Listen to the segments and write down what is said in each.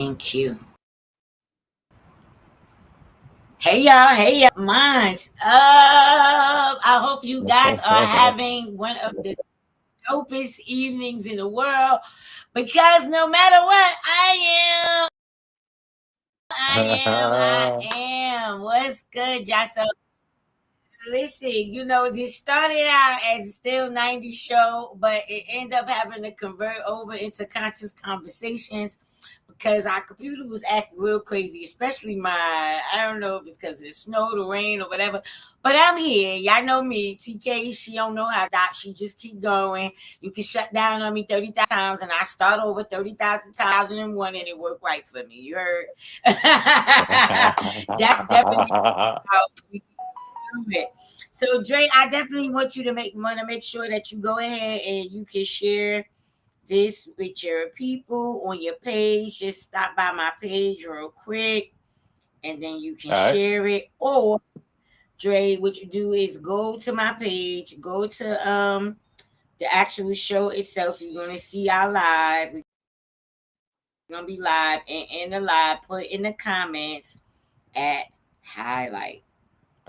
Thank you. Hey y'all, minds up. I hope you guys are having one of the dopest evenings in the world because no matter what, I am. What's good, y'all? So listen, this started out as still 90s show, but it ended up having to convert over into conscious conversations because our computer was acting real crazy, especially mine. I don't know if it's because of the snow, the rain, or whatever. But I'm here. Y'all know me. TK, she don't know how to stop. She just keep going. You can shut down on me 30,000 times and I start over 30,000 times and one and it worked right for me. You heard? That's definitely how we do it. So Dre, I definitely want to make sure that you go ahead and you can share this with your people on your page. Just stop by my page real quick and then you can All right. share it. Or Dre, what you do is go to my page, go to the actual show itself. You're gonna see our live. We're gonna be live and in the live, put in the comments at highlight.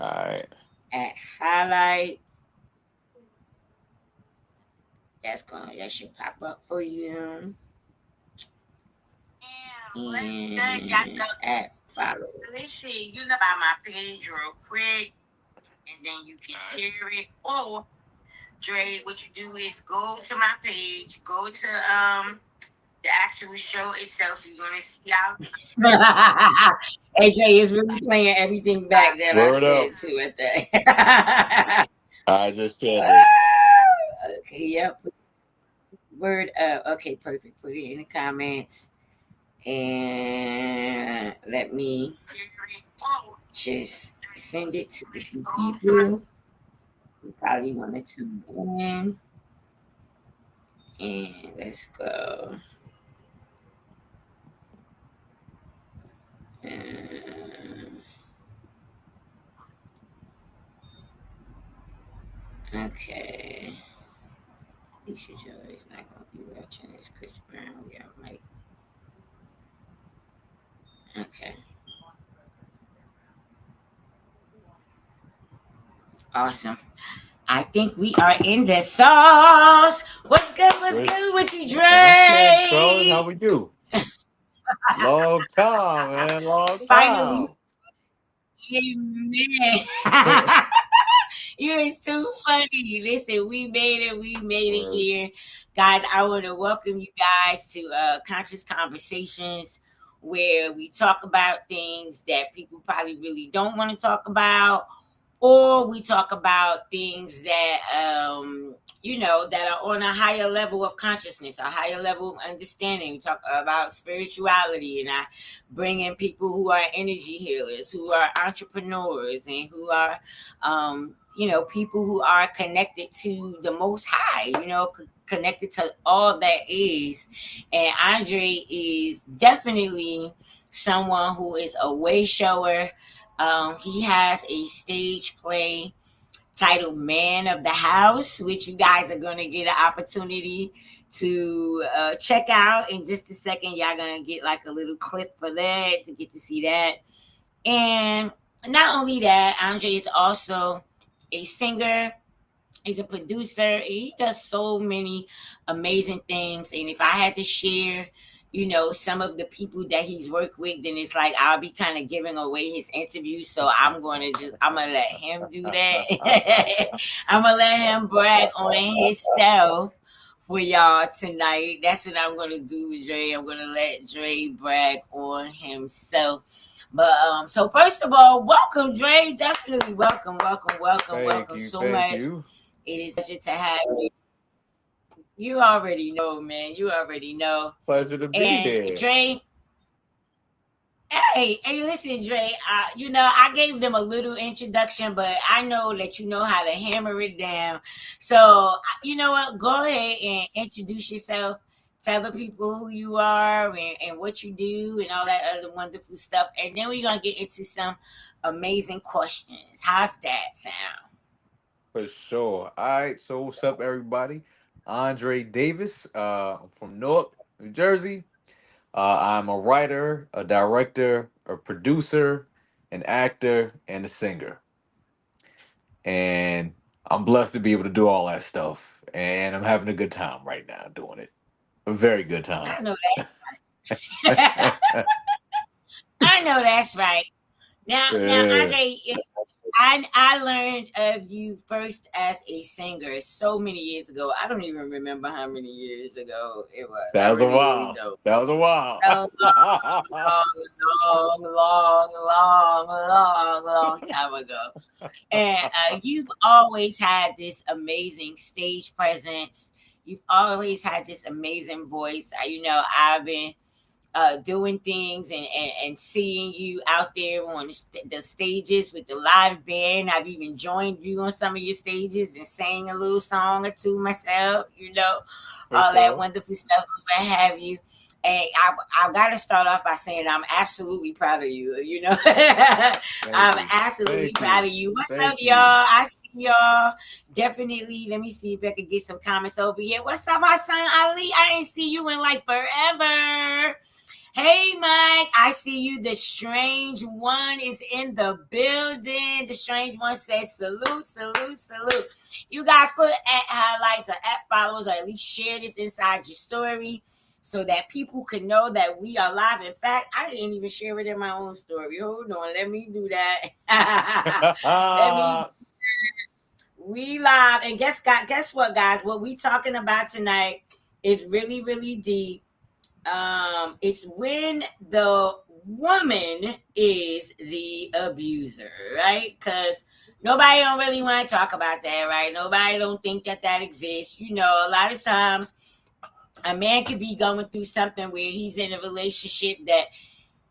All right. At highlight. That should pop up for you. And at follow. Let's see, by my page real quick, and then you can share it. Or Dre, what you do is go to my page, go to the actual show itself. You're gonna see out. AJ is really playing everything back that I Word up. said to it there. I just said it. Okay, yep. Word up. Okay, perfect. Put it in the comments. And let me just send it to a few people who probably want to tune in. And let's go. Um, okay. Lisa Joy is not going to be watching this. Chris Brown. We got Mike. Okay. Awesome. I think we are in the sauce. What's good? What's Good. good with you, I'm good, fellas. How Dre? we do? Long time, man. Long Finally, time. amen. You is too funny. Listen, we made it. We made it Word. here. Guys, I want to welcome you guys to Conscious Conversations where we talk about things that people probably really don't want to talk about, or we talk about things that that are on a higher level of consciousness, a higher level of understanding. We talk about spirituality, and I bring in people who are energy healers, who are entrepreneurs, and who are people who are connected to the most high, connected to all that is. And Andre is definitely someone who is a way shower. He has a stage play titled Man of the House, which you guys are going to get an opportunity to check out in just a second. Y'all going to get like a little clip for that to get to see that. And not only that, Andre is also a singer. He's a producer. He does so many amazing things. And if I had to share, some of the people that he's worked with, then it's like I'll be kind of giving away his interview. So I'm gonna let him do that. I'm gonna let him brag on himself for y'all tonight. That's what I'm gonna do with Dre. I'm gonna let Dre brag on himself. But so first of all, welcome, Dre. Definitely welcome, welcome, welcome, Thank welcome you. so Thank much. you. It is a pleasure to have you. You already know, man. You already know. Pleasure to be And here. Dre, hey, listen, Dre. I gave them a little introduction, but I know that you know how to hammer it down. So, you know what? Go ahead and introduce yourself. Tell the people who you are and what you do and all that other wonderful stuff. And then we're gonna get into some amazing questions. How's that sound? For sure. All right. So what's up, everybody? Andre Davis. I'm from Newark, New Jersey. I'm a writer, a director, a producer, an actor, and a singer. And I'm blessed to be able to do all that stuff. And I'm having a good time right now doing it. A very good time. I know that. I know that's right. Now, Yeah. Andre, I learned of you first as a singer so many years ago. I don't even remember how many years ago it was. That I was a really while. don't. That was a while. So long time ago. And you've always had this amazing stage presence. You've always had this amazing voice. I've been doing things and seeing you out there on the stages with the live band. I've even joined you on some of your stages and sang a little song or two myself, For all that sure. wonderful stuff, what have you. And I got to start off by saying I'm absolutely proud of you. Thank I'm you. absolutely Thank proud you. of you. What's up, Thank y'all? you. I see y'all. Definitely. Let me see if I can get some comments over here. What's up, my son Ali? I ain't see you in like forever. Hey, Mike, I see you. The strange one is in the building. The strange one says salute, salute, salute. You guys put at highlights or at followers or at least share this inside your story so that people can know that we are live. In fact, I didn't even share it in my own story. Hold on, let me do that. Let me. We live, and guess what, guys? What we talking about tonight is really, really deep. It's when the woman is the abuser, right? Because nobody don't really want to talk about that, right? Nobody don't think that exists. A lot of times a man could be going through something where he's in a relationship that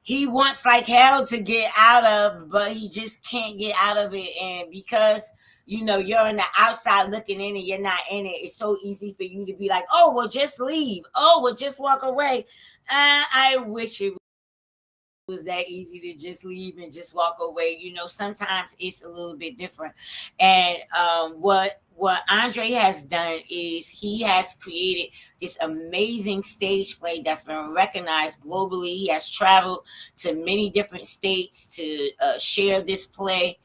he wants like hell to get out of, but he just can't get out of it. And because you're on the outside looking in and you're not in it, it's so easy for you to be like, oh well, just leave. Oh well, just walk away. I wish it was that easy to just leave and just walk away. Sometimes it's a little bit different. And what Andre has done is he has created this amazing stage play that's been recognized globally. He has traveled to many different states to share this play,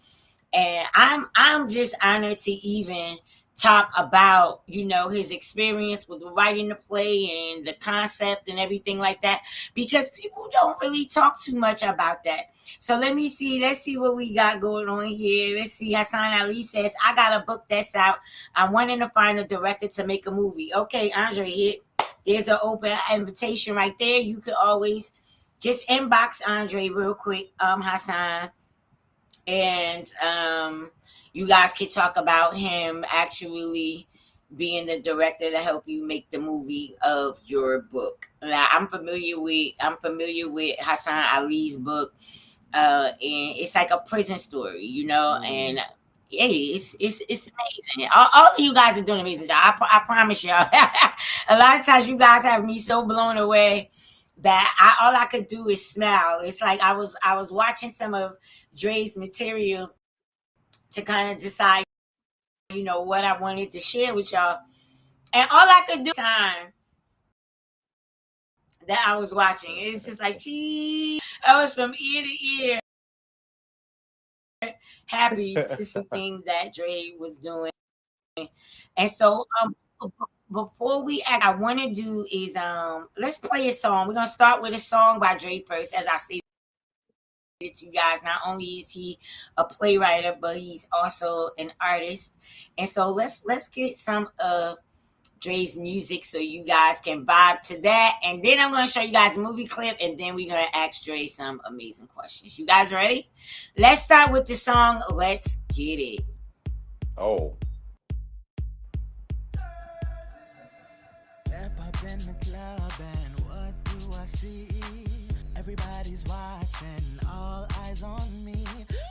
and I'm just honored to even talk about his experience with writing the play and the concept and everything like that, because people don't really talk too much about that. So let's see what we got going on here. Let's see. Hassan Ali says, I got a book that's out. I'm wanting to find a director to make a movie. Okay, Andre, here there's an open invitation right there. You could always just inbox Andre real quick, Hassan, and you guys could talk about him actually being the director to help you make the movie of your book. Now, I'm familiar with Hassan Ali's book, and it's like a prison story, and Mm. hey, it's amazing. All of you guys are doing an amazing job. I promise y'all. A lot of times, you guys have me so blown away that all I could do is smile. It's like I was watching some of Dre's material to kind of decide, what I wanted to share with y'all. And all I could do time that I was watching, it's just like, gee, I was from ear to ear happy to see things that Dre was doing. And so before we act, I want to do is let's play a song. We're gonna start with a song by Dre first, as I stated to you guys. Not only is he a playwright, but he's also an artist. And so let's get some of Dre's music so you guys can vibe to that. And then I'm going to show you guys a movie clip, and then we're going to ask Dre some amazing questions. You guys ready? Let's start with the song Let's Get It. Oh. Step up in the club and what do I see? Everybody's watching, all eyes on me.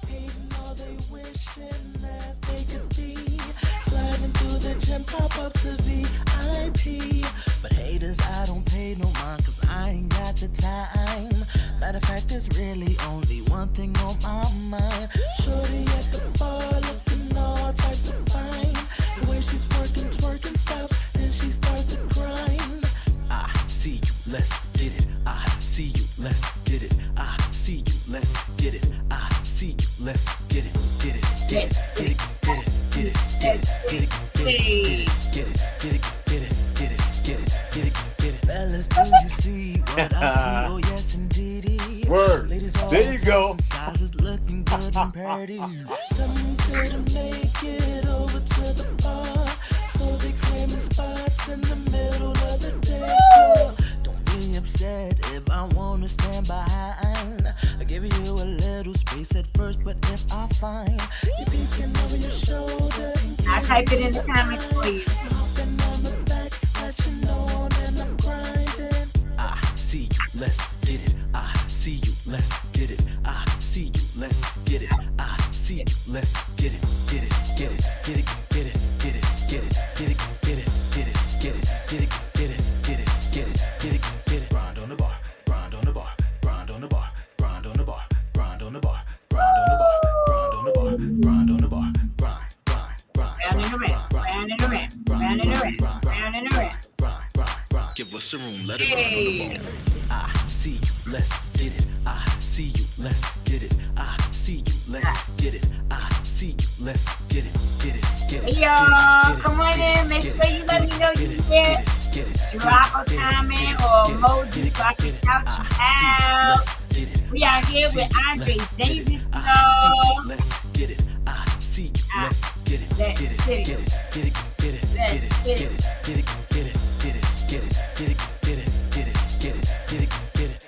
Hating all they wishing that they could be. Sliding through the gym, pop up to VIP. But haters, I don't pay no mind, cause I ain't got the time. Matter of fact, there's really only one thing on my mind. Shorty at the bar, looking all types of fine. The way she's working, twerking, stops, then she starts to grind. I see you, let's get it. I indeedy. Word. Ladies all There you types go. and sizes looking good and pretty. Some couldn't make it over to the bar, so they claiming spots in the middle of the dance floor. Don't be upset if I wanna stand behind. I give you a little space at first, but if I find you peeking over your shoulder, I'll type it in the comments for you. hopping on the back, let you know that I'm grinding. I see you, let's get it. I see you, let's get it. I see you, let's get it. I see you, let's get it. Get it, get it, get it, get it, get it, get it, get it, get it, get it, get it, get it, get it, get it, get it, get it, get it. Grind on the bar, grind on the bar, grind on the bar, grind on the bar, grind on the bar, grind on the bar, grind on the bar, grind on the bar, grind, grind, grind. Round and around, round and around, round and around, round and around. Give us a room, let it run on the ball. I see you, let's get it. I see you, let's get it. I see you, let's get it. I see you, let's get it. Get it, get it. Hey y'all, come on in. Make sure you let me know you here. Drop a comment or emoji so I can shout you out. We are here with Andre Davis, y'all. Let's get it. I see you, let's get it. Get it, get it, get it, get it, get it, get it, get it, get it, get it, get it, get it, get it, get it, get it, get it, get it, get it.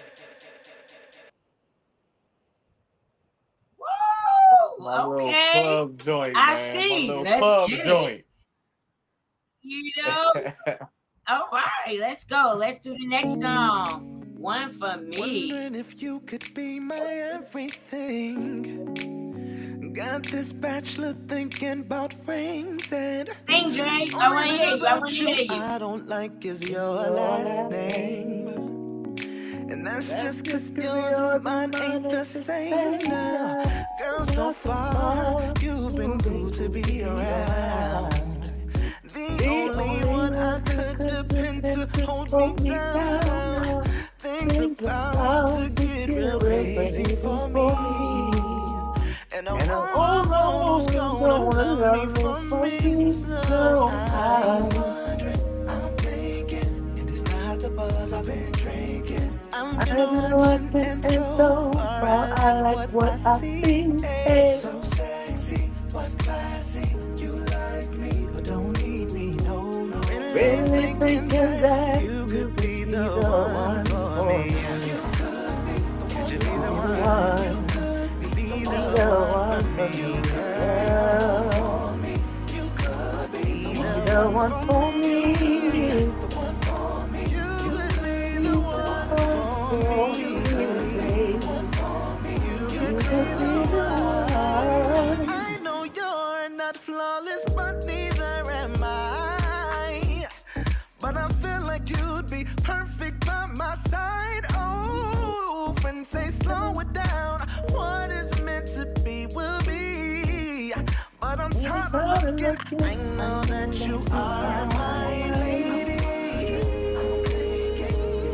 Woo! My little Okay. club joint, I man. see. My little Let's club get it. joint. You know? All right, let's go. Let's do the next song. One for me. Wondering if you could be my everything. Got this bachelor thinking about rings and Sing, Drake. I want to hear you. I want to hear you. I don't like is your last name. And that's just cause yours and mine ain't the same now. Girl, so far, you've been good to be around. The only one I could depend to hold me down. Things about to get real crazy for me. And I'm almost gonna love me for me. So I'm wondering, I'm thinking, and it's not the buzz I've been drinking. I've been watching and so far I like what I see. So sexy, but classy. You like me, but don't need me, no. Really thinking that you could be the one for me. You could be, could you be the one? Be the one for me, girl. You could be the one for me. The one for me. You could be the one for me. You could be the one for me. You could be the one. I know you're not flawless, but neither am I. But I feel like you'd be perfect by my side. Oh, friends say slow it down. What is meant to be will be. But I'm tired of looking. I know that you are my lady.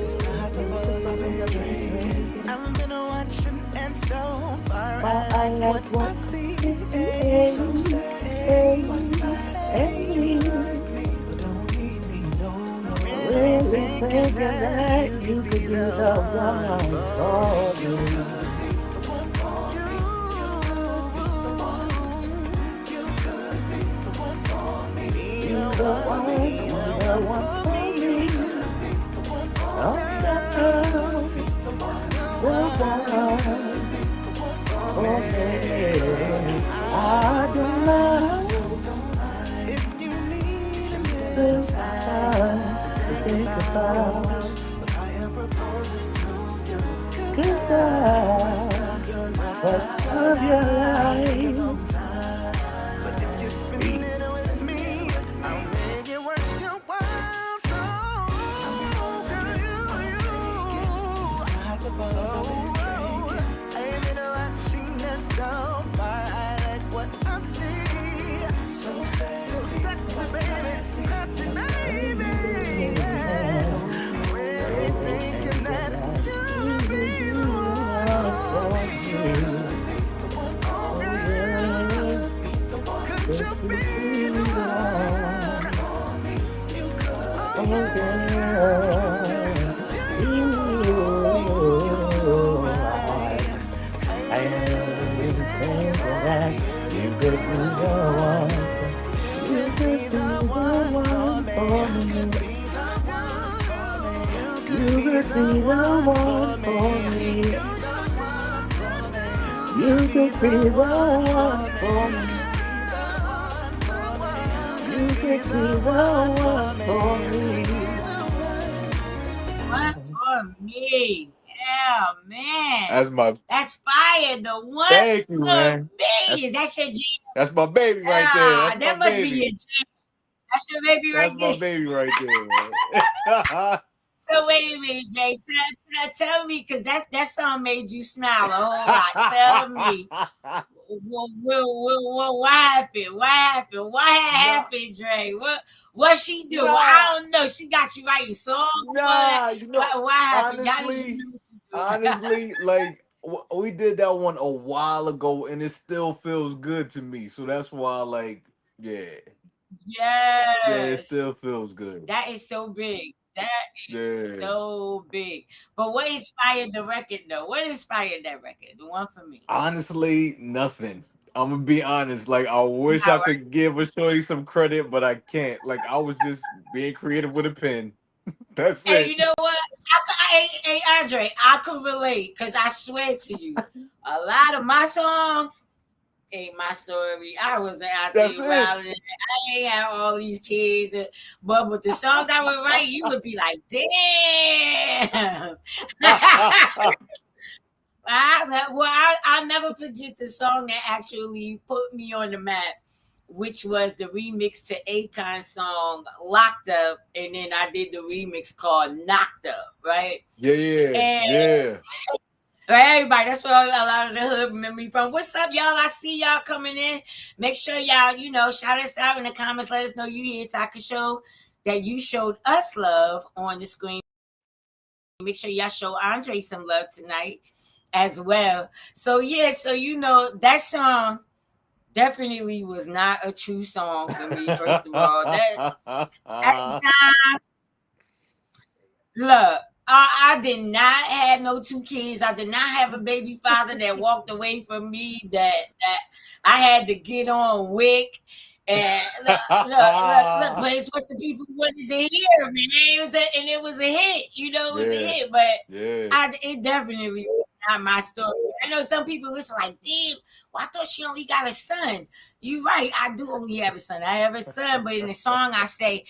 It's not the buzz I've been drinking. I've been watching and so far I like what I see. So sexy, but classy. But don't need me, no. Really thinking that you could be the one for me. The one for me. Oh, girl, I don't know if you need this time to think about what I am proposing to you. 'Cause what's of your life. But if you're spending it with me, I'll make it worth your while. So, girl, you. I've been watching that so far. I like what I see. So sexy, baby. Classy, baby. Yes. Really thinking that you'll be the one for me. Oh, girl. could the be the one for one for me. me. The one for me. You Be could be the the one for one me. for Be me. the one. One for me. Yeah, man. That's my That's fire. The one thank you, for man. me. That's Is that your jam? that's my baby right there. Ah, That's my that must be your baby. jam. That's your baby That's right my there. baby right there, man. So wait a minute, Jay. Tell me, because that song made you smile a whole lot. Tell me, what happened? What happened? What nah, happened, Dre? What she do? Well, nah, I don't know. She got you writing songs and all that. nah. What happened? Y'all didn't Honestly, know what she do. honestly, like we did that one a while ago, and it still feels good to me. So that's why, like, yeah, yeah, it Yes, still feels good. that is so big. That is Yeah. so big. But what inspired the record, though? What inspired that record? The one for me. Honestly, nothing. I'm gonna be honest. Like, I wish All I right. could give a shorty some credit, but I can't. Like, I was just being creative with a pen. That's And it. you know what? Hey, Andre, I could relate because I swear to you, a lot of my songs ain't my story. I was out That's there it. wilding. I ain't have all these kids. But with the songs I would write, you would be like, damn. I'll never forget the song that actually put me on the map, which was the remix to Akon's song Locked Up. And then I did the remix called Knocked Up, right? Yeah, yeah, And yeah. everybody, that's where a lot of the hood remember me from. What's up, y'all? I see y'all coming in. Make sure y'all, shout us out in the comments. Let us know you here so I can show that you showed us love on the screen. Make sure y'all show Andre some love tonight as well. So yeah, that song definitely was not a true song for me. First of all, that at the time, look, I did not have no two kids. I did not have a baby father that walked away from me. That I had to get on Wick. And look, but it's what the people wanted to hear, man. It was a hit, it was a yeah, hit. But yeah. it definitely was not my story. I know some people listen like, damn, well, I thought she only got a son. You right, I do only have a son. I have a son, but in the song I say,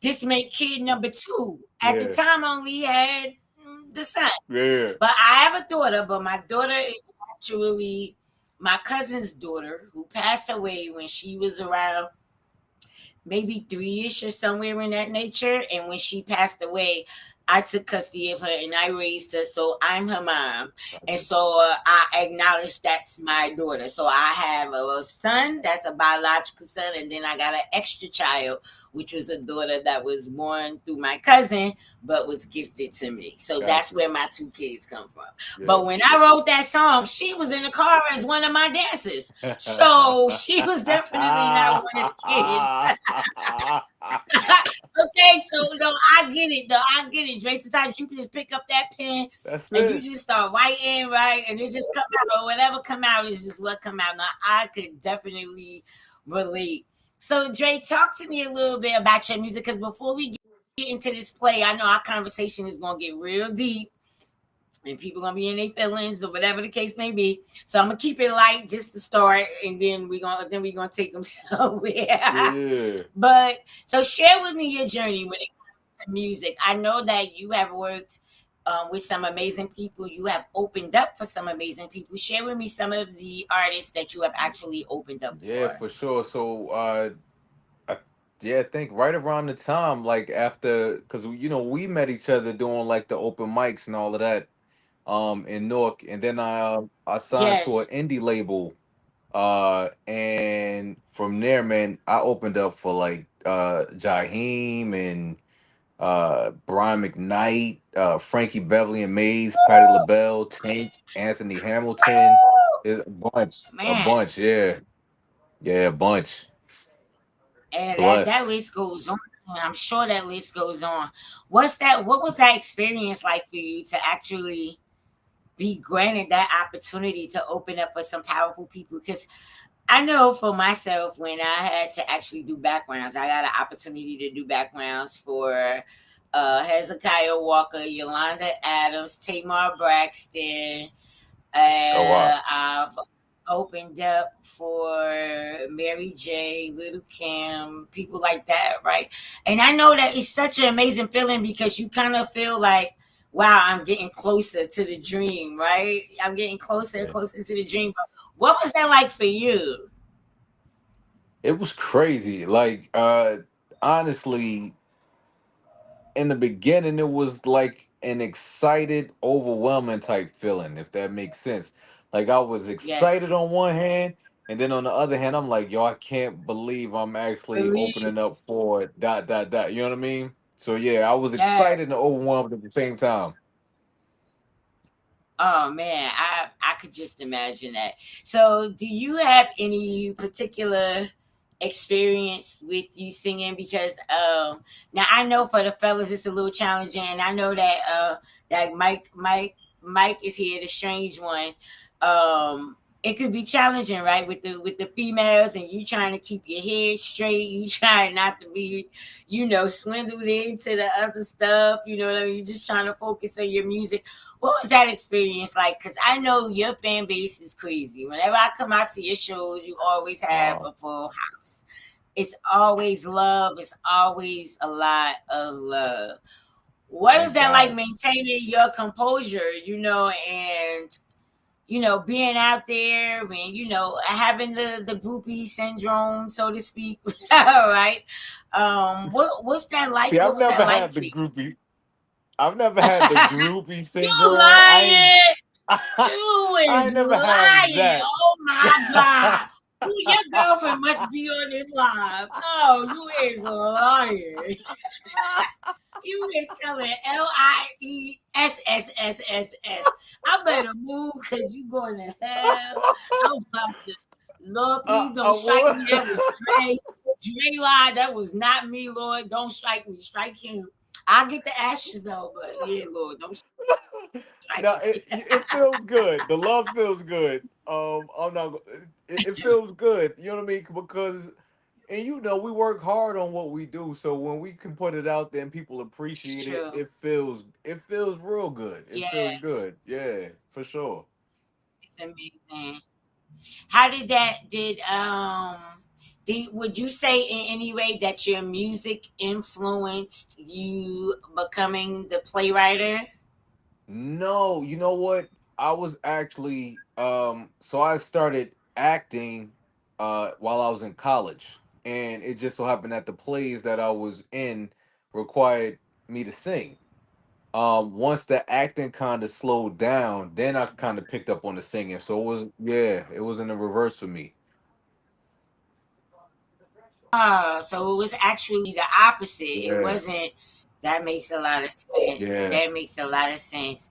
this make kid number two. At the Yeah, time, I only had the son, yeah. but I have a daughter. But my daughter is actually my cousin's daughter who passed away when she was around maybe 3-ish or somewhere in that nature. And when she passed away, I took custody of her and I raised her. So I'm her mom. And so I acknowledge that's my daughter. So I have a son that's a biological son. And then I got an extra child, which was a daughter that was born through my cousin, but was gifted to me. So that's Gotcha. where my two kids come from. Yeah. But when I wrote that song, she was in the car as one of my dancers. So she was definitely not one of the kids. Okay, so no, I get it. No, I get it, Dre. Sometimes you can just pick up that pen That's and you it. just start writing, right? And it just come out, or whatever come out is just what come out. Now I could definitely relate. So Dre, talk to me a little bit about your music, because before we get into this play, I know our conversation is gonna get real deep and people gonna be in their feelings or whatever the case may be. So I'm gonna keep it light just to start, and then we're gonna take them Yeah, somewhere. yeah. But so share with me your journey when it comes to music. I know that you have worked with some amazing people. You have opened up for some amazing people. Share with me some of the artists that you have actually opened up Yeah, for. for sure. So, I, yeah, I think right around the time, like after, because we met each other doing like the open mics and all of that, in Newark, and then I signed to an indie Yes. label, and from there, man, I opened up for like Jaheim and Brian McKnight, Frankie Beverly and Mays, Patti Woo! LaBelle, Tank, Anthony Hamilton. Woo! There's a Man, bunch, yeah, yeah, a bunch. and that Blessed. list goes on. And I'm sure that list goes on. What was that experience like for you to actually be granted that opportunity to open up for some powerful people? Because I know for myself, when I had to actually do backgrounds, I got an opportunity to do backgrounds for Hezekiah Walker, Yolanda Adams, Tamar Braxton. Oh wow. I've opened up for Mary J, Little Kim, people like that, right? And I know that it's such an amazing feeling because you kind of feel like, wow, I'm getting closer to the dream, right? I'm getting closer and Yeah. closer to the dream. But what was that like for you? It was crazy. Like, honestly, in the beginning, it was like an excited, overwhelming type feeling, if that makes sense. Like, I was Yes, excited on one hand, and then on the other hand, I'm like, yo, I can't believe I'm actually believe, opening up for dot dot dot. You know what I mean? So yeah, I was yes. excited and overwhelmed at the same time. Oh man, I could just imagine that. So, do you have any particular experience with you singing? Because now I know for the fellas it's a little challenging, and I know that that Mike is here, the strange one. It could be challenging, right, with the females, and you trying to keep your head straight. You trying not to be, swindled into the other stuff. You know what I mean? You just trying to focus on your music. What was that experience like? Because I know your fan base is crazy. Whenever I come out to your shows, you always have Wow. a full house. It's always love. It's always a lot of love. What is Thank that like God. maintaining your composure, and being out there and having the groupie syndrome, so to speak, right? What's that like? See, What I've was that never like had for the you? groupie. I've never had the groupie You syndrome. lying? I You is ain't never had lying. that. Oh my God. Your girlfriend must be on this live. No, you is lying. You is telling Liesss. I better move because you going to hell. I'm about to, Lord, please I don't strike will. me. That was Dre. Dre lied. That was not me, Lord. Don't strike me. Strike him. I'll get the ashes though, but yeah, Lord, don't strike No, me. it feels good. The love feels good. I'm not. It feels good. You know what I mean? Because and we work hard on what we do. So when we can put it out there and people It's appreciate it, true. it feels real good. It feels good. Yes. Yeah, for sure. It's amazing. How did would you say in any way that your music influenced you becoming the playwright? No, you know what? I was actually so I started acting while I was in college, and it just so happened that the plays that I was in required me to sing. Once the acting kind of slowed down, then I kind of picked up on the singing. So it was in the reverse for me. So it was actually the opposite. It Yeah. wasn't. That makes a lot of sense. Yeah. That makes a lot of sense.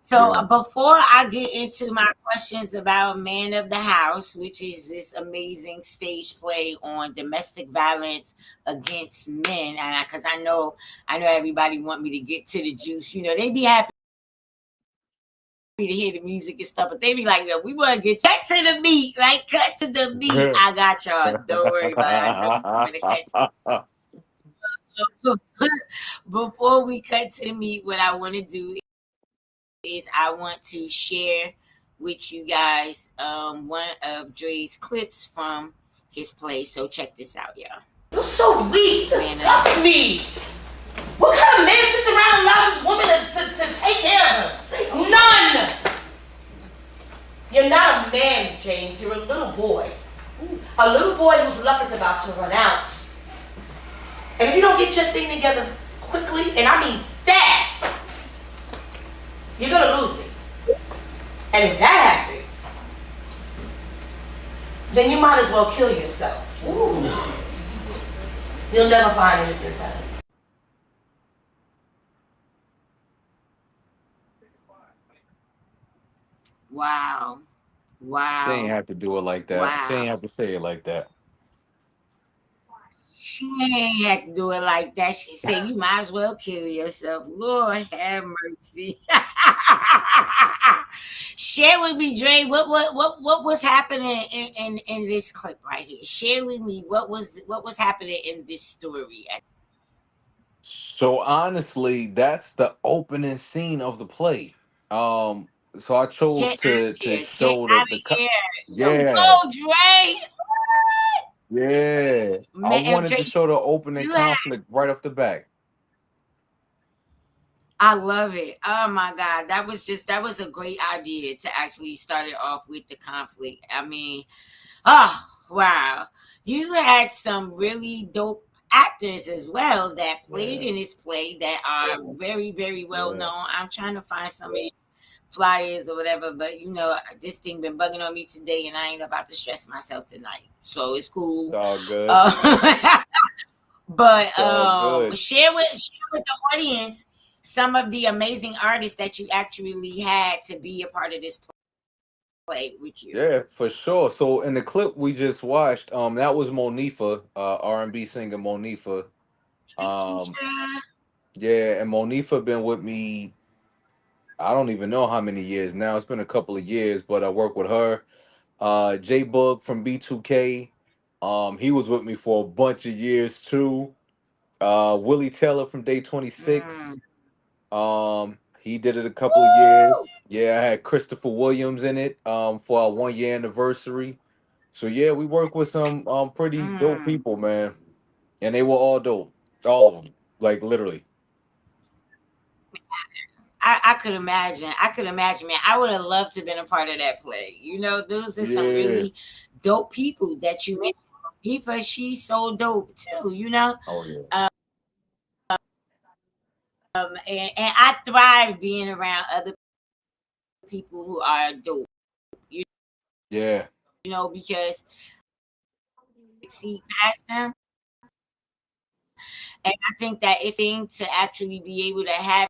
So Yeah. before I get into my questions about Man of the House, which is this amazing stage play on domestic violence against men, and because I know everybody want me to get to the juice. They be happy to hear the music and stuff, but they be like, "No, we want to get cut to the meat, right? Cut to the meat." I got y'all. Don't worry about it. I know we want to cut. Before we cut to the meat, what I want to do is I want to share with you guys one of Dre's clips from his play. So check this out, y'all. You're so weak. Man of the Disgust house. me. What kind of man sits around and allows his woman to take care of him? None. You're not a man, James. You're a little boy. A little boy whose luck is about to run out. And if you don't get your thing together quickly, and I mean fast, you're gonna lose me. And if that happens, then you might as well kill yourself. Ooh. You'll never find anything better. Wow. She ain't Wow. have to do it like that. She ain't Wow. have to say it like that. She ain't had to do it like that. She said, "You might as well kill yourself." Lord have mercy. Share with me, Dre. What was happening in this clip right here? Share with me what was happening in this story. So honestly, that's the opening scene of the play. so I chose Get out of to here. Get show out the of here. Yo, yeah, go, Dre. yeah. I Man, wanted Dre, to show the opening you had conflict right off the back. I love it. Oh my God. That was a great idea to actually start it off with the conflict. I mean, oh wow. You had some really dope actors as well that played Yeah, in this play that are very, very well yeah. known. I'm trying to find some of your flyers or whatever, but you know, this thing been bugging on me today and I ain't about to stress myself tonight. So it's It's cool. all good. Uh, but It's all good. share with the audience some of the amazing artists that you actually had to be a part of this play with you. Yeah, for sure. So in the clip we just watched, that was Monifa, R&B singer Monifa. Hey, Um, Keisha. yeah, and Monifa been with me. I don't even know how many years now. It's been a couple of years, but I work with her. J Bug from B2K. He was with me for a bunch of years too. Willie Taylor from Day Mm. 26. He did it a couple of Woo! years. Yeah, I had Christopher Williams in it for our 1 year anniversary. So yeah, we work with some pretty dope Mm. people, man. And they were all dope. All of them. Like literally. I could imagine. I could imagine, man. I would have loved to have been a part of that play. You know, those are some Yeah. really dope people that you mentioned. Eva, she's so dope too, you know? Oh yeah. And I thrive being around other people who are dope, you Yeah. know, because see past them. And I think that it's thing to actually be able to have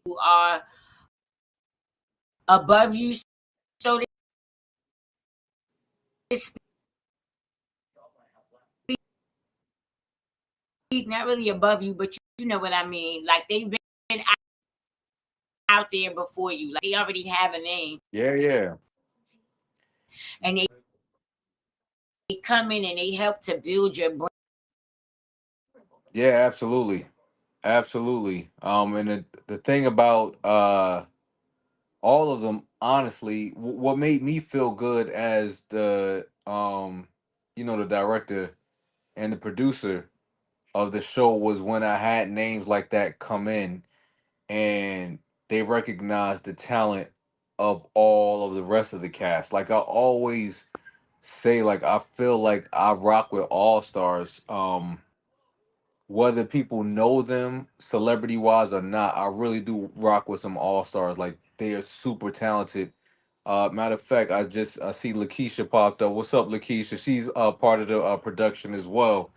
who are above you, so to speak, not really above you, but you know what I mean. Like they've been out there before you. Like they already have a name Yeah, yeah. and they come in and they help to build your brand. Yeah, absolutely. Absolutely. And the thing about all of them, honestly, what made me feel good as the the director and the producer of the show was when I had names like that come in and they recognized the talent of all of the rest of the cast. Like I always say, like I feel like I rock with all stars. Whether people know them celebrity wise or not, I really do rock with some all stars. Like they are super talented. Matter of fact, I see Lakeisha popped up. What's up, Lakeisha? She's part of the production as well.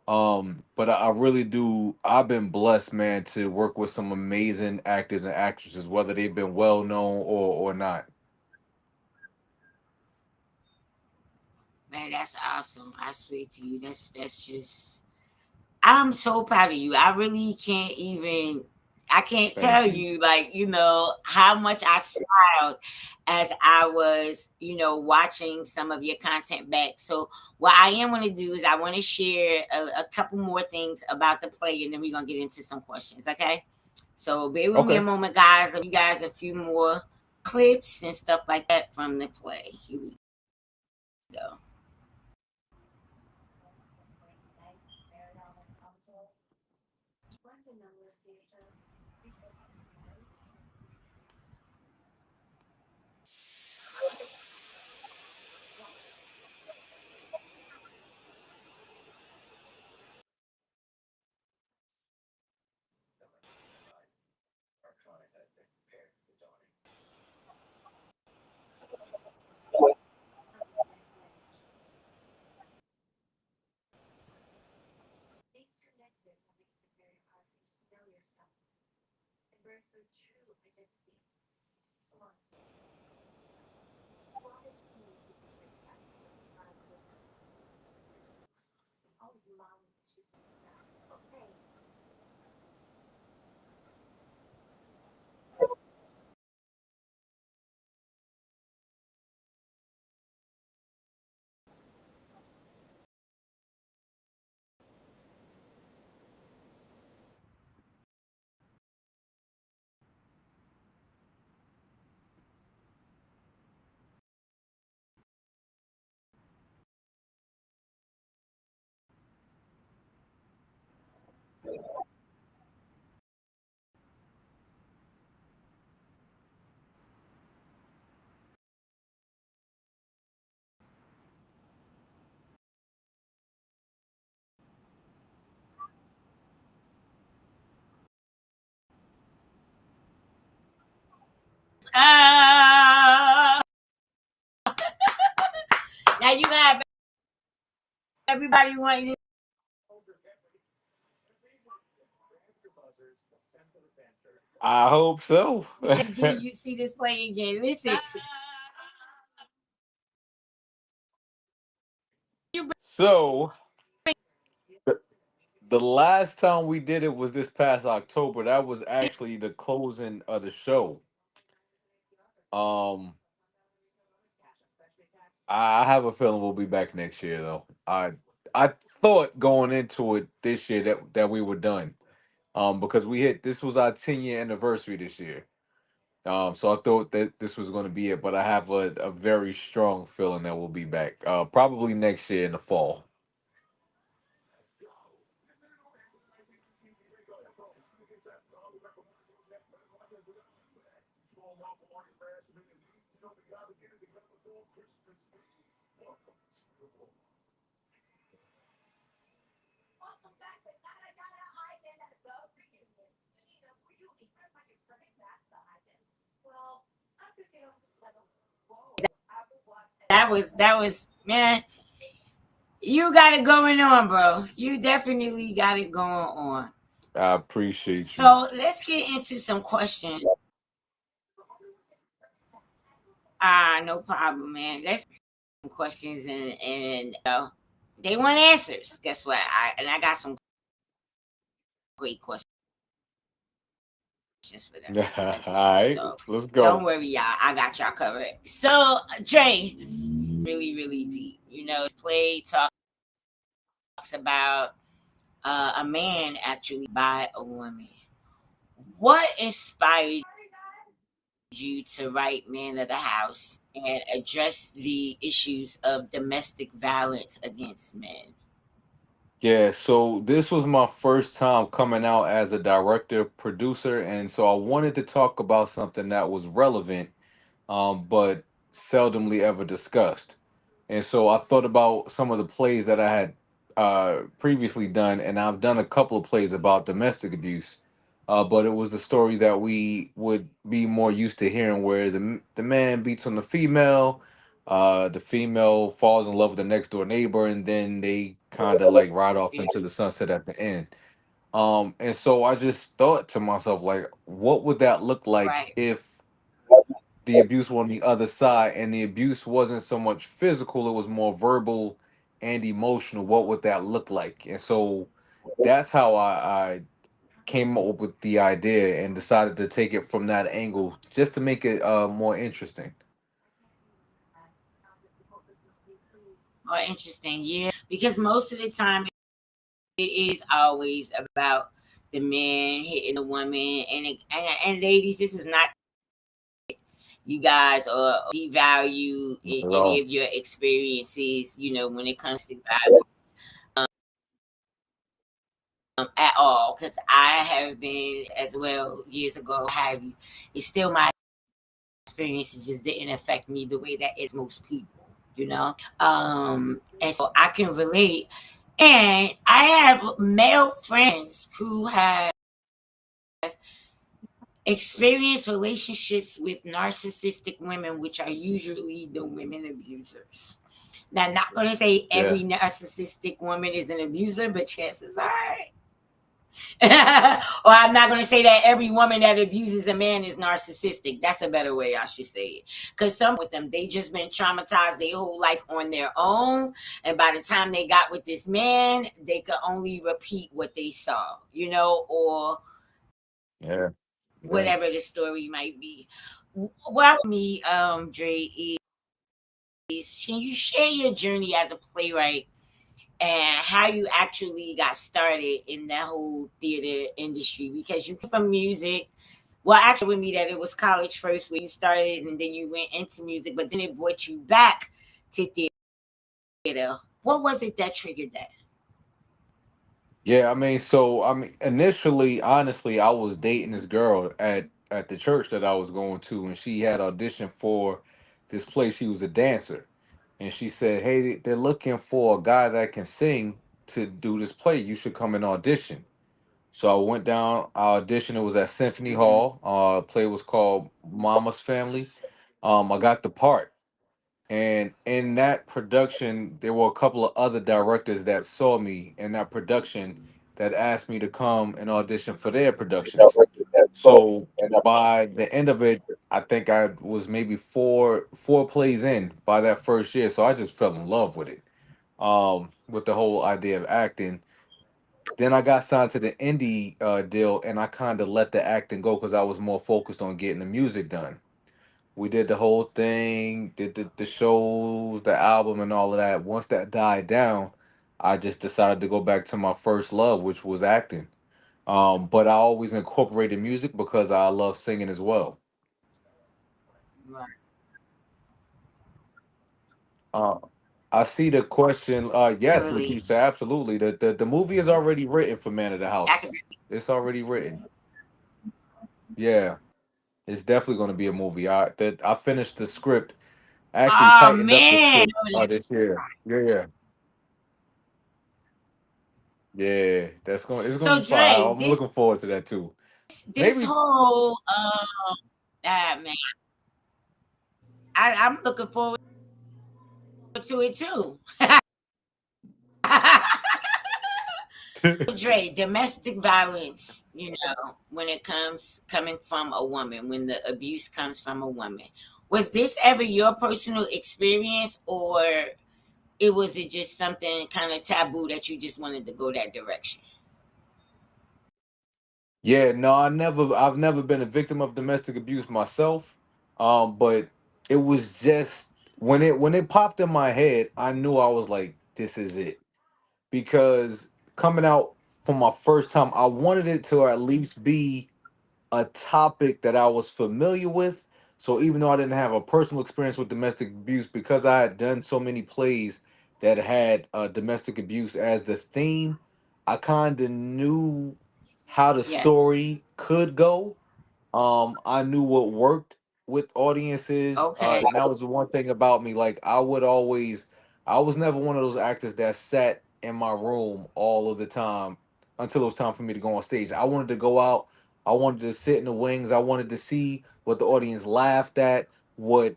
But I really do. I've been blessed, man, to work with some amazing actors and actresses, whether they've been well known or not. Man, that's awesome. I swear to you, that's just I'm so proud of you. I really can't even I can't tell Thank you. you like, you know, how much I smiled as I was, you know, watching some of your content back. So what I am going to do is I want to share a couple more things about the play and then we're going to get into some questions, okay? So bear with me a Okay. moment, guys. I'll give you guys a few more clips and stuff like that from the play. Here we go. Uh, now you have everybody wanting to I hope so. say, "Do you see this play again?" Listen, you So the, the last time we did it was this past October. That was actually the closing of the show. Um, I have a feeling we'll be back next year though. I thought going into it this year that we were done. Because we hit this was our 10-year anniversary this year. So I thought that this was going to be it, but I have a very strong feeling that we'll be back. Probably next year in the fall. that was man. You got it going on, bro. You definitely got it going on. I appreciate you. So let's get into some questions. No problem, man. Let's get some questions and they want answers. Guess what? I got some great questions for them All as well. right, So let's don't go. worry, y'all. I got y'all covered. So Dre, really, really deep. Play talks about a man actually by a woman. What inspired you to write Man of the House and address the issues of domestic violence against men? Yeah, so this was my first time coming out as a director, producer, and so I wanted to talk about something that was relevant, but seldomly ever discussed. And so I thought about some of the plays that I had previously done, and I've done a couple of plays about domestic abuse. But it was the story that we would be more used to hearing, where the man beats on the female falls in love with the next door neighbor, and then they kind of like ride off Yeah, into the sunset at the end. And so I just thought to myself, like, what would that look like right. if the abuse were on the other side, and the abuse wasn't so much physical, it was more verbal and emotional? What would that look like? And so that's how I came up with the idea and decided to take it from that angle just to make it more interesting. Or interesting, yeah. Because most of the time it is always about the man hitting the woman, and ladies, this is not you guys or devalue Not at any all. of your experiences. When it comes to violence at all, because I have been as well years ago. Have you? It's still my experiences just didn't affect me the way that it's most people. And so I can relate. And I have male friends who have experienced relationships with narcissistic women, which are usually the women abusers. Now, I'm not going to say Yeah. every narcissistic woman is an abuser, but chances are. Or I'm not going to say that every woman that abuses a man is narcissistic. That's a better way I should say it. Because some with them, they just been traumatized their whole life on their own. And by the time they got with this man, they could only repeat what they saw, or Yeah. Yeah. whatever the story might be. What me, Dre, is can you share your journey as a playwright and how you actually got started in that whole theater industry? Because you come from music. Well, actually, with me, that it was college first where you started and then you went into music, but then it brought you back to theater. What was it that triggered that? Yeah, initially, honestly, I was dating this girl at the church that I was going to, and she had auditioned for this play. She was a dancer, and she said, "Hey, they're looking for a guy that can sing to do this play. You should come and audition." So I went down. Our audition. It was at Symphony Hall. Play was called Mama's Family. I got the part, and in that production, there were a couple of other directors that saw me in that production that asked me to come and audition for their productions. So by the end of it, I think I was maybe four plays in by that first year. So I just fell in love with it, with the whole idea of acting. Then I got signed to the indie deal, and I kind of let the acting go because I was more focused on getting the music done. We did the whole thing, did the shows, the album, and all of that. Once that died down, I just decided to go back to my first love, which was acting. But I always incorporated music because I love singing as well. Right. Uh, I see the question. Yes, Literally, Lakeisha, absolutely. The movie is already written for Man of the House. academic. It's already written. Yeah, it's definitely going to be a movie. I finished the script. I actually Oh tightened up the man, script oh, that's this year. Yeah, yeah, yeah. That's going. It's going to so be fire. Dre. I'm This looking forward to that too. this Maybe. whole man, I'm looking forward to it too. Dre, domestic violence, when it comes coming from a woman, when the abuse comes from a woman. Was this ever your personal experience, or it just something kind of taboo that you just wanted to go that direction? Yeah, no, I've never been a victim of domestic abuse myself. But it was just when it popped in my head, I knew I was like, this is it. Because coming out for my first time, I wanted it to at least be a topic that I was familiar with. So even though I didn't have a personal experience with domestic abuse, because I had done so many plays that had domestic abuse as the theme, I kind of knew how the Yes. story could go. I knew what worked with audiences, Okay. and that was the one thing about me. Like I was never one of those actors that sat in my room all of the time until it was time for me to go on stage. I wanted to go out. I wanted to sit in the wings. I wanted to see what the audience laughed at, what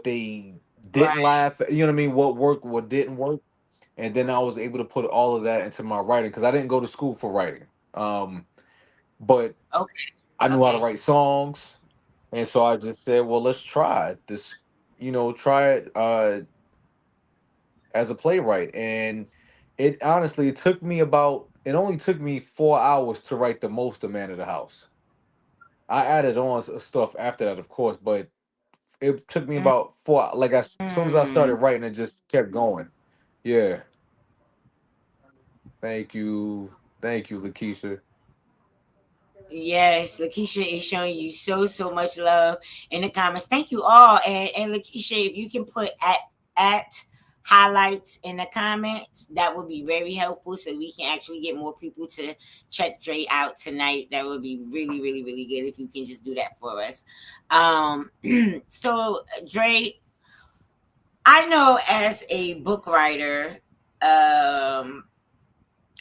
they didn't Right. laugh at. You know what I mean? What worked, what didn't work, and then I was able to put all of that into my writing because I didn't go to school for writing. But Okay. I knew how to Okay. write songs, and so I just said, "Well, let's try it. This, try it as a playwright." And it honestly, it only took me 4 hours to write the most of Man of the House. I added on stuff after that, of course, but it took me about four. Like as soon as I started Mm. writing, it just kept going. Yeah, thank you, Lakeisha. Yes, Lakeisha is showing you so much love in the comments. Thank you all, and Lakeisha, if you can put at highlights in the comments, that would be very helpful, so we can actually get more people to check Dre out tonight. That would be really good if you can just do that for us. Um, so Dre, I know as a book writer, I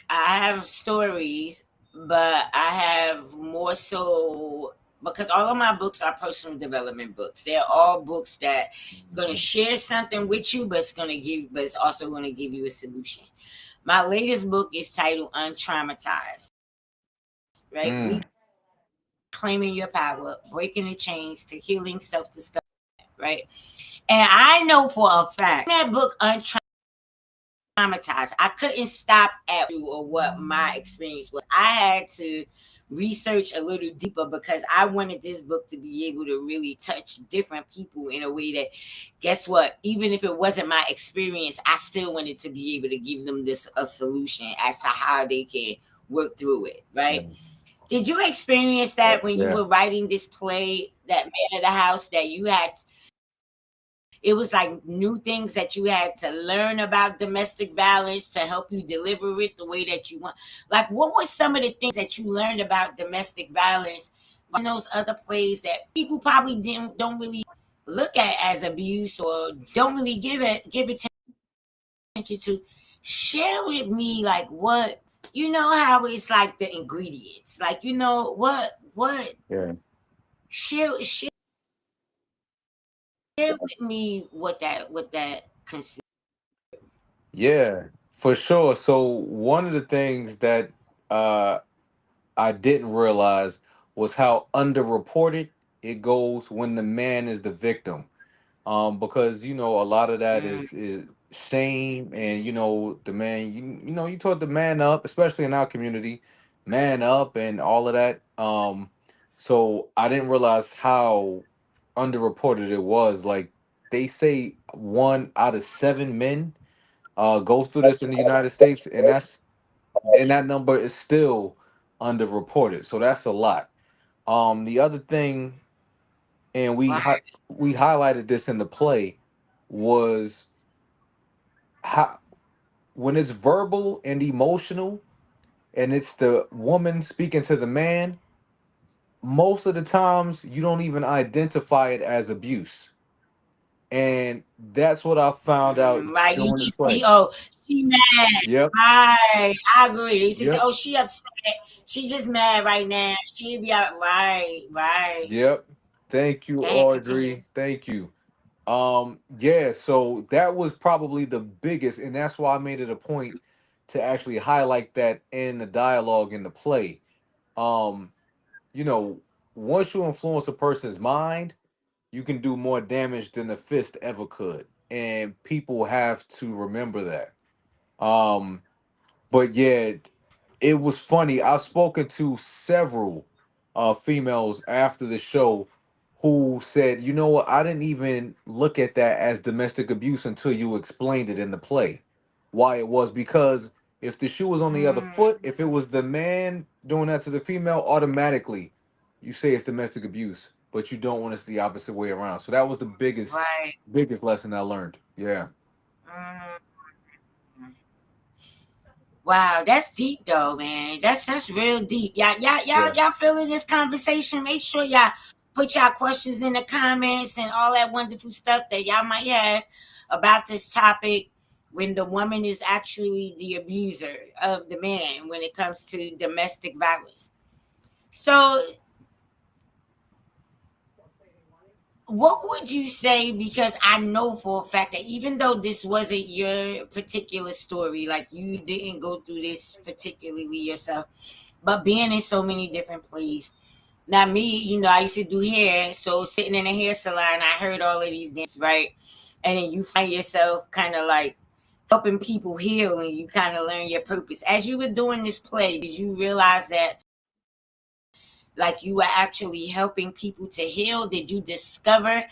have stories, but I have more so because all of my books are personal development books. They're all books that going to share something with you, but it's also going to give you a solution. My latest book is titled Untraumatized, right? Mm, Reclaiming your power, breaking the chains to healing self-discovery, right? And I know for a fact that book traumatized. I couldn't stop at or what my experience was. I had to research a little deeper because I wanted this book to be able to really touch different people in a way that, guess what? Even if it wasn't my experience, I still wanted to be able to give them this a solution as to how they can work through it, right? mm, Did you experience that when you yeah. were writing this play, that Man of the House, that you had it was like new things that you had to learn about domestic violence to help you deliver it the way that you want. Like, what were some of the things that you learned about domestic violence in those other plays that people probably don't really look at as abuse or don't really give attention to? Share with me, like, what you know how it's like the ingredients, like what Yeah. share with me what that consists. Yeah, for sure. So one of the things that uh I didn't realize was how underreported it goes when the man is the victim. Because a lot of that Mm, is shame, and the man, you taught the man up, especially in our community, man up and all of that. So I didn't realize how underreported it was. Like, they say 1 out of 7 men go through this in the United States, and that number is still underreported. So that's a lot. The other thing, and right. we highlighted this in the play, was how, when it's verbal and emotional, and it's the woman speaking to the man, most of the times you don't even identify it as abuse, and that's what I found out Right. You doing the just play. see, oh, she mad. Yep. Right. I agree. They just say, Yep. oh, she upset. She just mad right now. She be out. Right. Right. Yep. Thank you, Go ahead, continue. Audrey. Thank you. Yeah, so that was probably the biggest, and that's why I made it a point to actually highlight that in the dialogue in the play. Um, you know, Once you influence a person's mind, you can do more damage than the fist ever could. And people have to remember that. Um, but yeah, it was funny. I've spoken to several females after the show who said, you know what, I didn't even look at that as domestic abuse until you explained it in the play. Why it was, because if the shoe was on the other Mm, foot, if it was the man doing that to the female, automatically you say it's domestic abuse, but you don't want it's the opposite way around. So that was the right. biggest lesson I learned. Yeah. Mm. Wow, that's deep though, man. That's real deep. Yeah. Y'all feeling this conversation? Make sure y'all put y'all questions in the comments and all that wonderful stuff that y'all might have about this topic when the woman is actually the abuser of the man when it comes to domestic violence. So what would you say? Because I know for a fact that even though this wasn't your particular story, like you didn't go through this particularly yourself, but being in so many different places. Now, me, I used to do hair, so sitting in a hair salon, I heard all of these things, right? And then you find yourself kind of like helping people heal, and you kind of learn your purpose. As you were doing this play, did you realize that like you were actually helping people to heal? Did you discover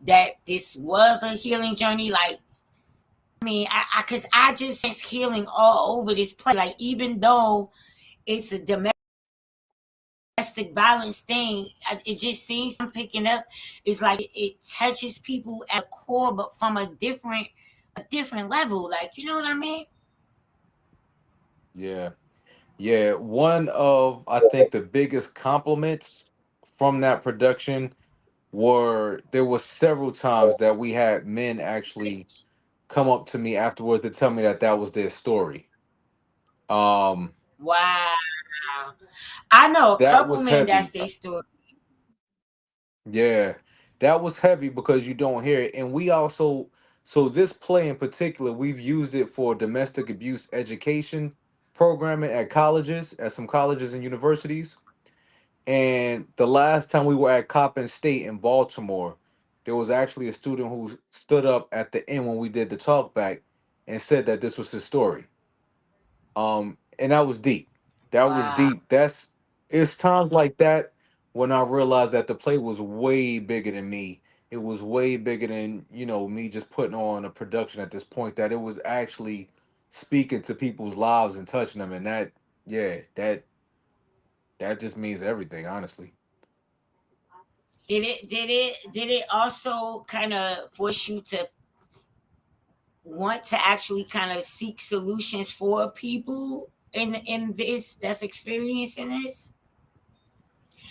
that this was a healing journey? Like, I mean, cause I just sense healing all over this place. Like, even though it's a domestic violence thing, it just seems I'm picking up. It's like it touches people at a core, but from a different level. Like, you know what I mean? Yeah. Yeah, one of, I think, the biggest compliments from that production were, there was several times that we had men actually come up to me afterward to tell me that that was their story. Um, Wow. I know a that couple was men heavy. that's their story. Yeah, that was heavy because you don't hear it. And we also, so this play in particular, we've used it for domestic abuse education programming at colleges, at some colleges and universities. And the last time we were at Coppin State in Baltimore, there was actually a student who stood up at the end when we did the talk back and said that this was his story. And that was deep. That was Wow. deep. It's times like that when I realized that the play was way bigger than me. It was way bigger than, me just putting on a production at this point, that it was actually speaking to people's lives and touching them. And that, yeah, that just means everything, honestly. Did it also kind of force you to want to actually kind of seek solutions for people in this that's experiencing this?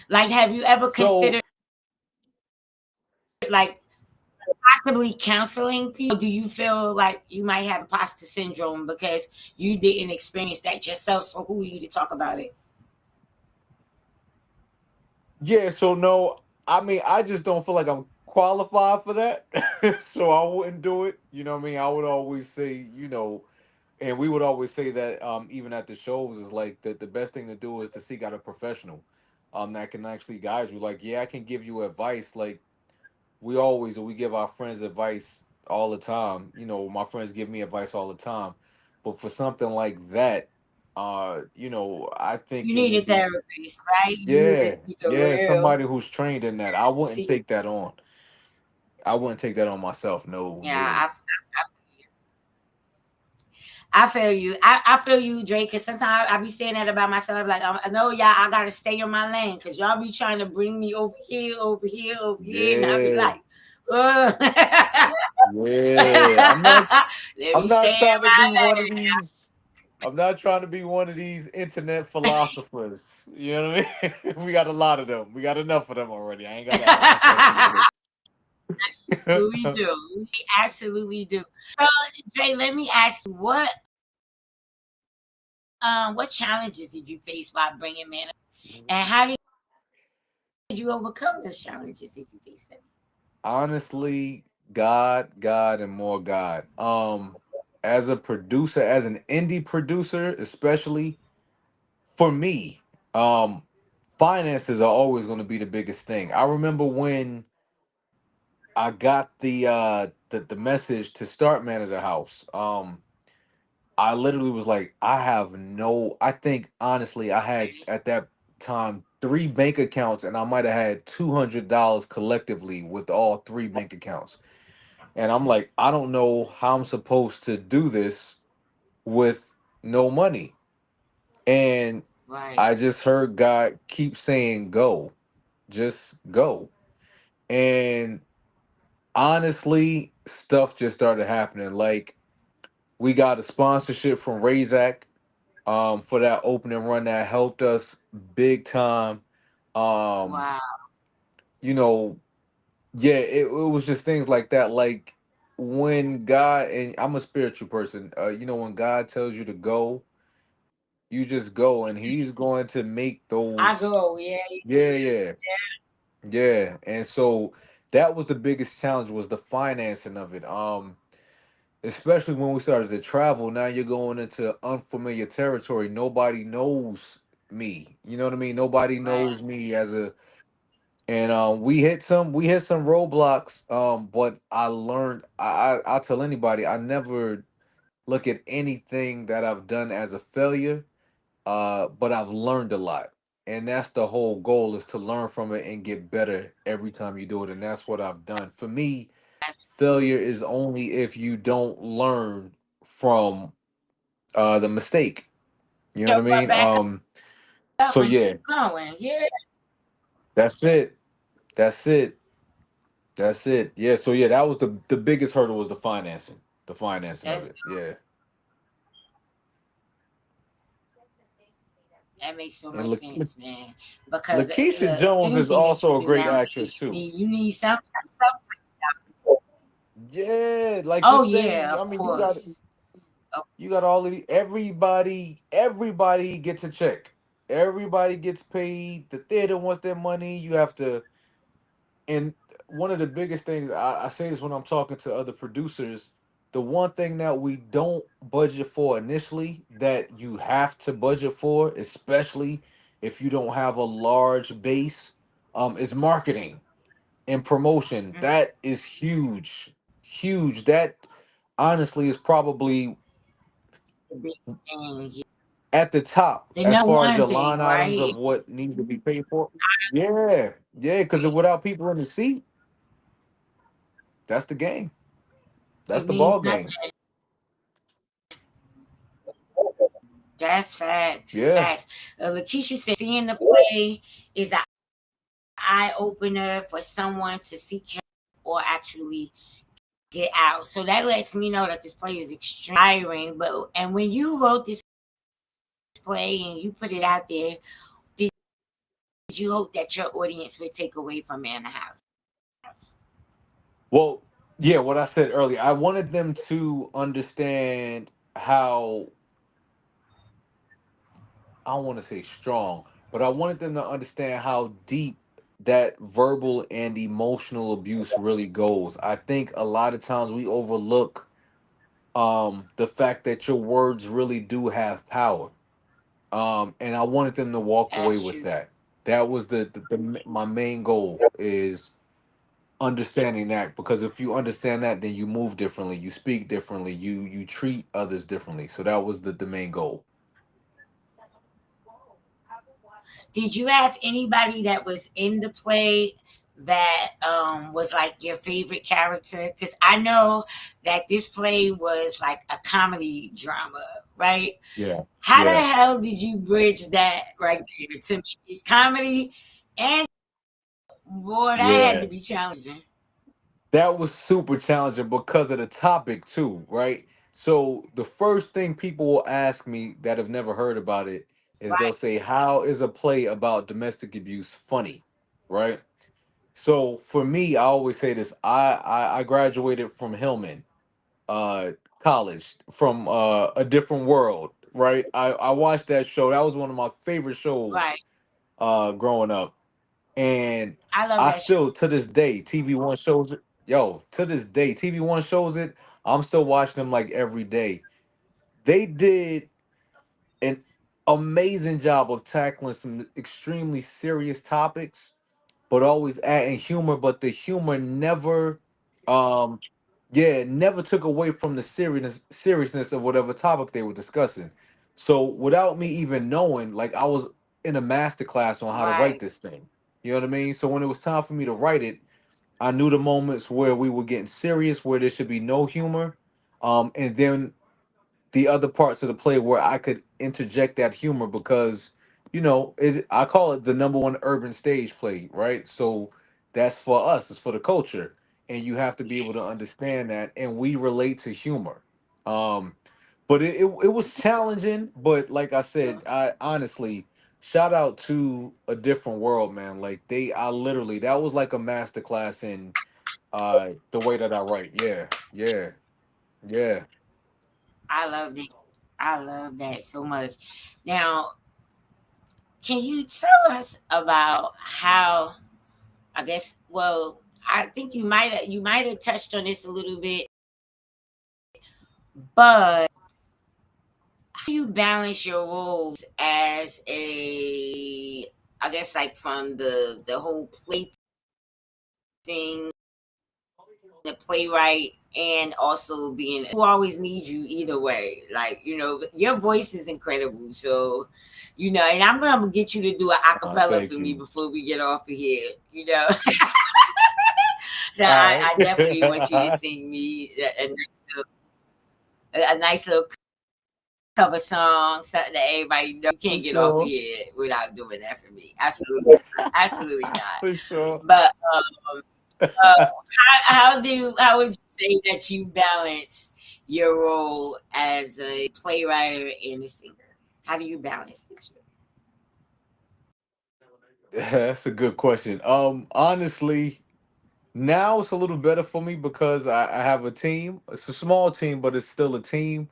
Like, have you ever So considered like possibly counseling people? Do you feel like you might have imposter syndrome because you didn't experience that yourself? So who are you to talk about it? Yeah, so no, I mean, I just don't feel like I'm qualified for that. So I wouldn't do it. You know what I mean? I would always say, and we would always say that even at the shows is like that the best thing to do is to seek out a professional that can actually guide you. Like, yeah, I can give you advice. Like we give our friends advice all the time. My friends give me advice all the time. But for something like that, I think You it need a would be, therapist, right? You need to yeah, speak a yeah, real. somebody who's trained in that. I wouldn't See, take that on. I wouldn't take that on myself. No, yeah, no. I feel you. I feel you, Drake. Because sometimes I be saying that about myself. I be like, I know y'all. I gotta stay in my lane because y'all be trying to bring me over here, over here, over here, and I be Yeah, like, let yeah. I'm me not stay trying in to be my one of lane. these. I'm not trying to be one of these internet philosophers. You know what I mean? We got a lot of them. We got enough of them already. I ain't gotta add myself to the We list. do. We absolutely do. So, Dre, let me ask you, what challenges did you face by bringing men, and how did you overcome those challenges if you faced them? Honestly, God, and more God. As a producer, as an indie producer, especially for me, um, finances are always going to be the biggest thing. I remember when I got the message to start Man of the House. I literally was like, I think honestly, I had Okay. at that time three bank accounts, and I might have had $200 collectively with all three bank accounts. And I'm like, I don't know how I'm supposed to do this with no money. And Right. I just heard God keep saying, go, just go. And honestly, stuff just started happening. Like, we got a sponsorship from Razak for that opening run that helped us big time. Um, Wow. you know, yeah, it was just things like that. Like when God, and I'm a spiritual person, when God tells you to go, you just go, and He's going to make I those. go, yeah, Yeah, yeah, yeah. And so that was the biggest challenge, was the financing of it. Especially when we started to travel. Now you're going into unfamiliar territory. Nobody knows me. You know what I mean? Nobody right. knows me as a, and we hit some roadblocks. But I learned. I'll tell anybody. I never look at anything that I've done as a failure. But I've learned a lot, and that's the whole goal, is to learn from it and get better every time you do it. And that's what I've done. For me, failure Absolutely. is only if you don't learn from the mistake. You know Show what I up, mean? back up, So and yeah, keep going. Yeah, that's it. That's it. That's it. Yeah. So yeah, that was the biggest hurdle, was the financing. The financing of that's it. Yeah. that makes so And much sense, man. Because Lakeisha look, Jones is anything that you also a do great nowadays, actress too. you need some. Yeah, like Oh this yeah, thing. I of mean, you got course. Oh, all of the everybody gets a check. Everybody gets paid. The theater wants their money. You have to. And one of the biggest things, I say this when I'm talking to other producers, the one thing that we don't budget for initially, that you have to budget for, especially if you don't have a large base, is marketing and promotion. mm, That is huge. Huge. That honestly is probably the biggest thing. Yeah. at the top The as number far as one your line thing, items right? of what needs to be paid for. Yeah, yeah, because without people in the seat, that's the game. That's It the means ball game. nothing. That's facts. Yeah. Facts. Lakeisha said, seeing the play is an eye opener for someone to seek help or actually get out. So that lets me know that this play is extremely inspiring. But and when you wrote this play and you put it out there, did you hope that your audience would take away from Man the House? Well, Yeah, what I said earlier, I wanted them to understand how, I don't want to say strong, but I wanted them to understand how deep that verbal and emotional abuse really goes. I think a lot of times we overlook the fact that your words really do have power. And I wanted them to walk away That's with true. that. That was my main goal is understanding that, because if you understand that, then you move differently, you speak differently, you treat others differently. So that was the main goal. Did you have anybody that was in the play that was like your favorite character? Because I know that this play was like a comedy drama, right? Yeah. How the Yeah. hell did you bridge that right there to make it comedy and boy, that had Yeah. to be challenging. That was super challenging because of the topic too, right? So the first thing people will ask me that have never heard about it is they'll Right, say, "How is a play about domestic abuse funny?" Right? So for me, I always say this: I graduated from Hillman uh, College, from a different world, right? I watched that show. That was one of my favorite shows right. growing up, and I love I that show. still, to this day, TV1 shows it. Yo, to this day, TV1 shows it. I'm still watching them like every day. They did an amazing job of tackling some extremely serious topics, but always adding humor. But the humor never, um, yeah, never took away from the seriousness of whatever topic they were discussing. So without me even knowing, like, I was in a master class on how to write Right. this thing. You know what I mean? So when it was time for me to write it, I knew the moments where we were getting serious, where there should be no humor, and then the other parts of the play where I could interject that humor, because I call it the number one urban stage play, right? So that's for us, it's for the culture, and you have to be able to Yes. understand that, and we relate to humor. Um, but it was challenging, but like I said, I honestly shout out to A Different World, man. Like, I literally, that was like a master class in the way that I write. Yeah, yeah, yeah. I love it. I love that so much. Now, can you tell us about how I guess well, I think you might have touched on this a little bit, but how do you balance your roles as a I guess like from the whole play thing, the playwright, and also being who always needs you either way. Like, your voice is incredible. So, and I'm gonna get you to do an acapella for Thank me you. before we get off of here. So All I right. definitely want you to sing me a nice little cover song, something that everybody know. You For can't get off of sure. here without doing that for me. Absolutely not. Absolutely not. For sure. But uh, how would you say that you balance your role as a playwright and a singer? How do you balance the two? That's a good question. Honestly, now it's a little better for me because I have a team. It's a small team, but it's still a team.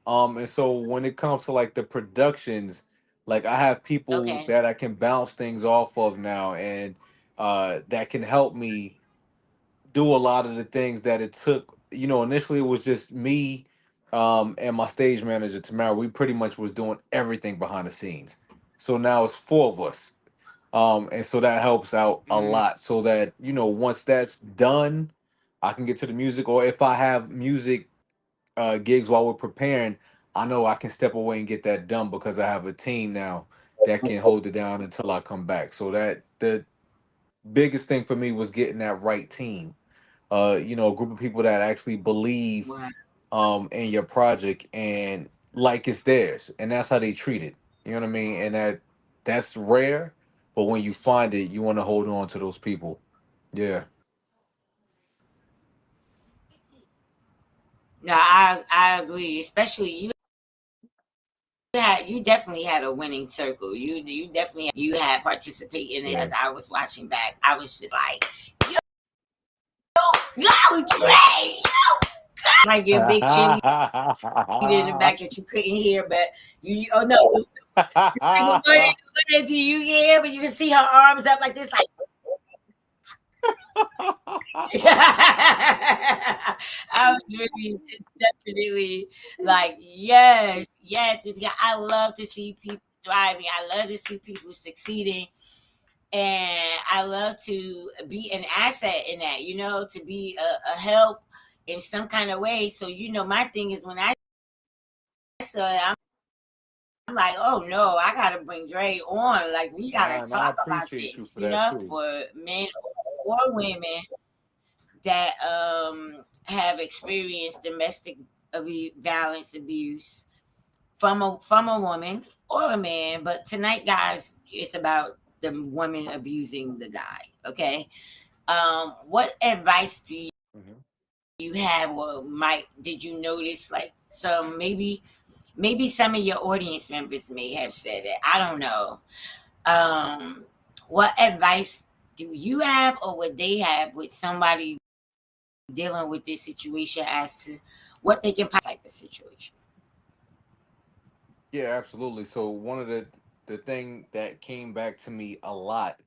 And so when it comes to like the productions, like, I have people Okay. that I can bounce things off of now, and that can help me do a lot of the things that it took. Initially it was just me, and my stage manager Tamara. We pretty much was doing everything behind the scenes. So now it's four of us. And so that helps out a Mm, lot, so that once that's done, I can get to the music. Or if I have music gigs while we're preparing, I know I can step away and get that done, because I have a team now that can hold it down until I come back. So that the biggest thing for me was getting that right team, a group of people that actually believe wow. in your project, and like it's theirs, and that's how they treat it. You know what I mean? And that's rare, but when you find it, you want to hold on to those people. Yeah. No, I agree. Especially you definitely had a winning circle. You definitely you had participate in it Yeah. as I was watching back. I was just like, yo, Yo, Dre, like your big cheerleader in the back that you couldn't hear, but oh no, like, what did you hear? But you can see her arms up like this, like I was really definitely like, yes, yes, because I love to see people thriving. I love to see people succeeding. And I love to be an asset in that, to be a help in some kind of way. So, my thing is when I saw it, I'm like, oh no, I gotta bring Dre on. Like we gotta Man, I talk about appreciate you this, for that too. for men or women that have experienced domestic violence abuse from a woman or a man. But tonight, guys, it's about the woman abusing the guy. Okay. What advice do Mhm. you have, or Mike? Did you notice like some maybe some of your audience members may have said it? I don't know. Um, what advice do you have, or would they have with somebody dealing with this situation as to what they can type of situation? Yeah, absolutely. So one of the thing that came back to me a lot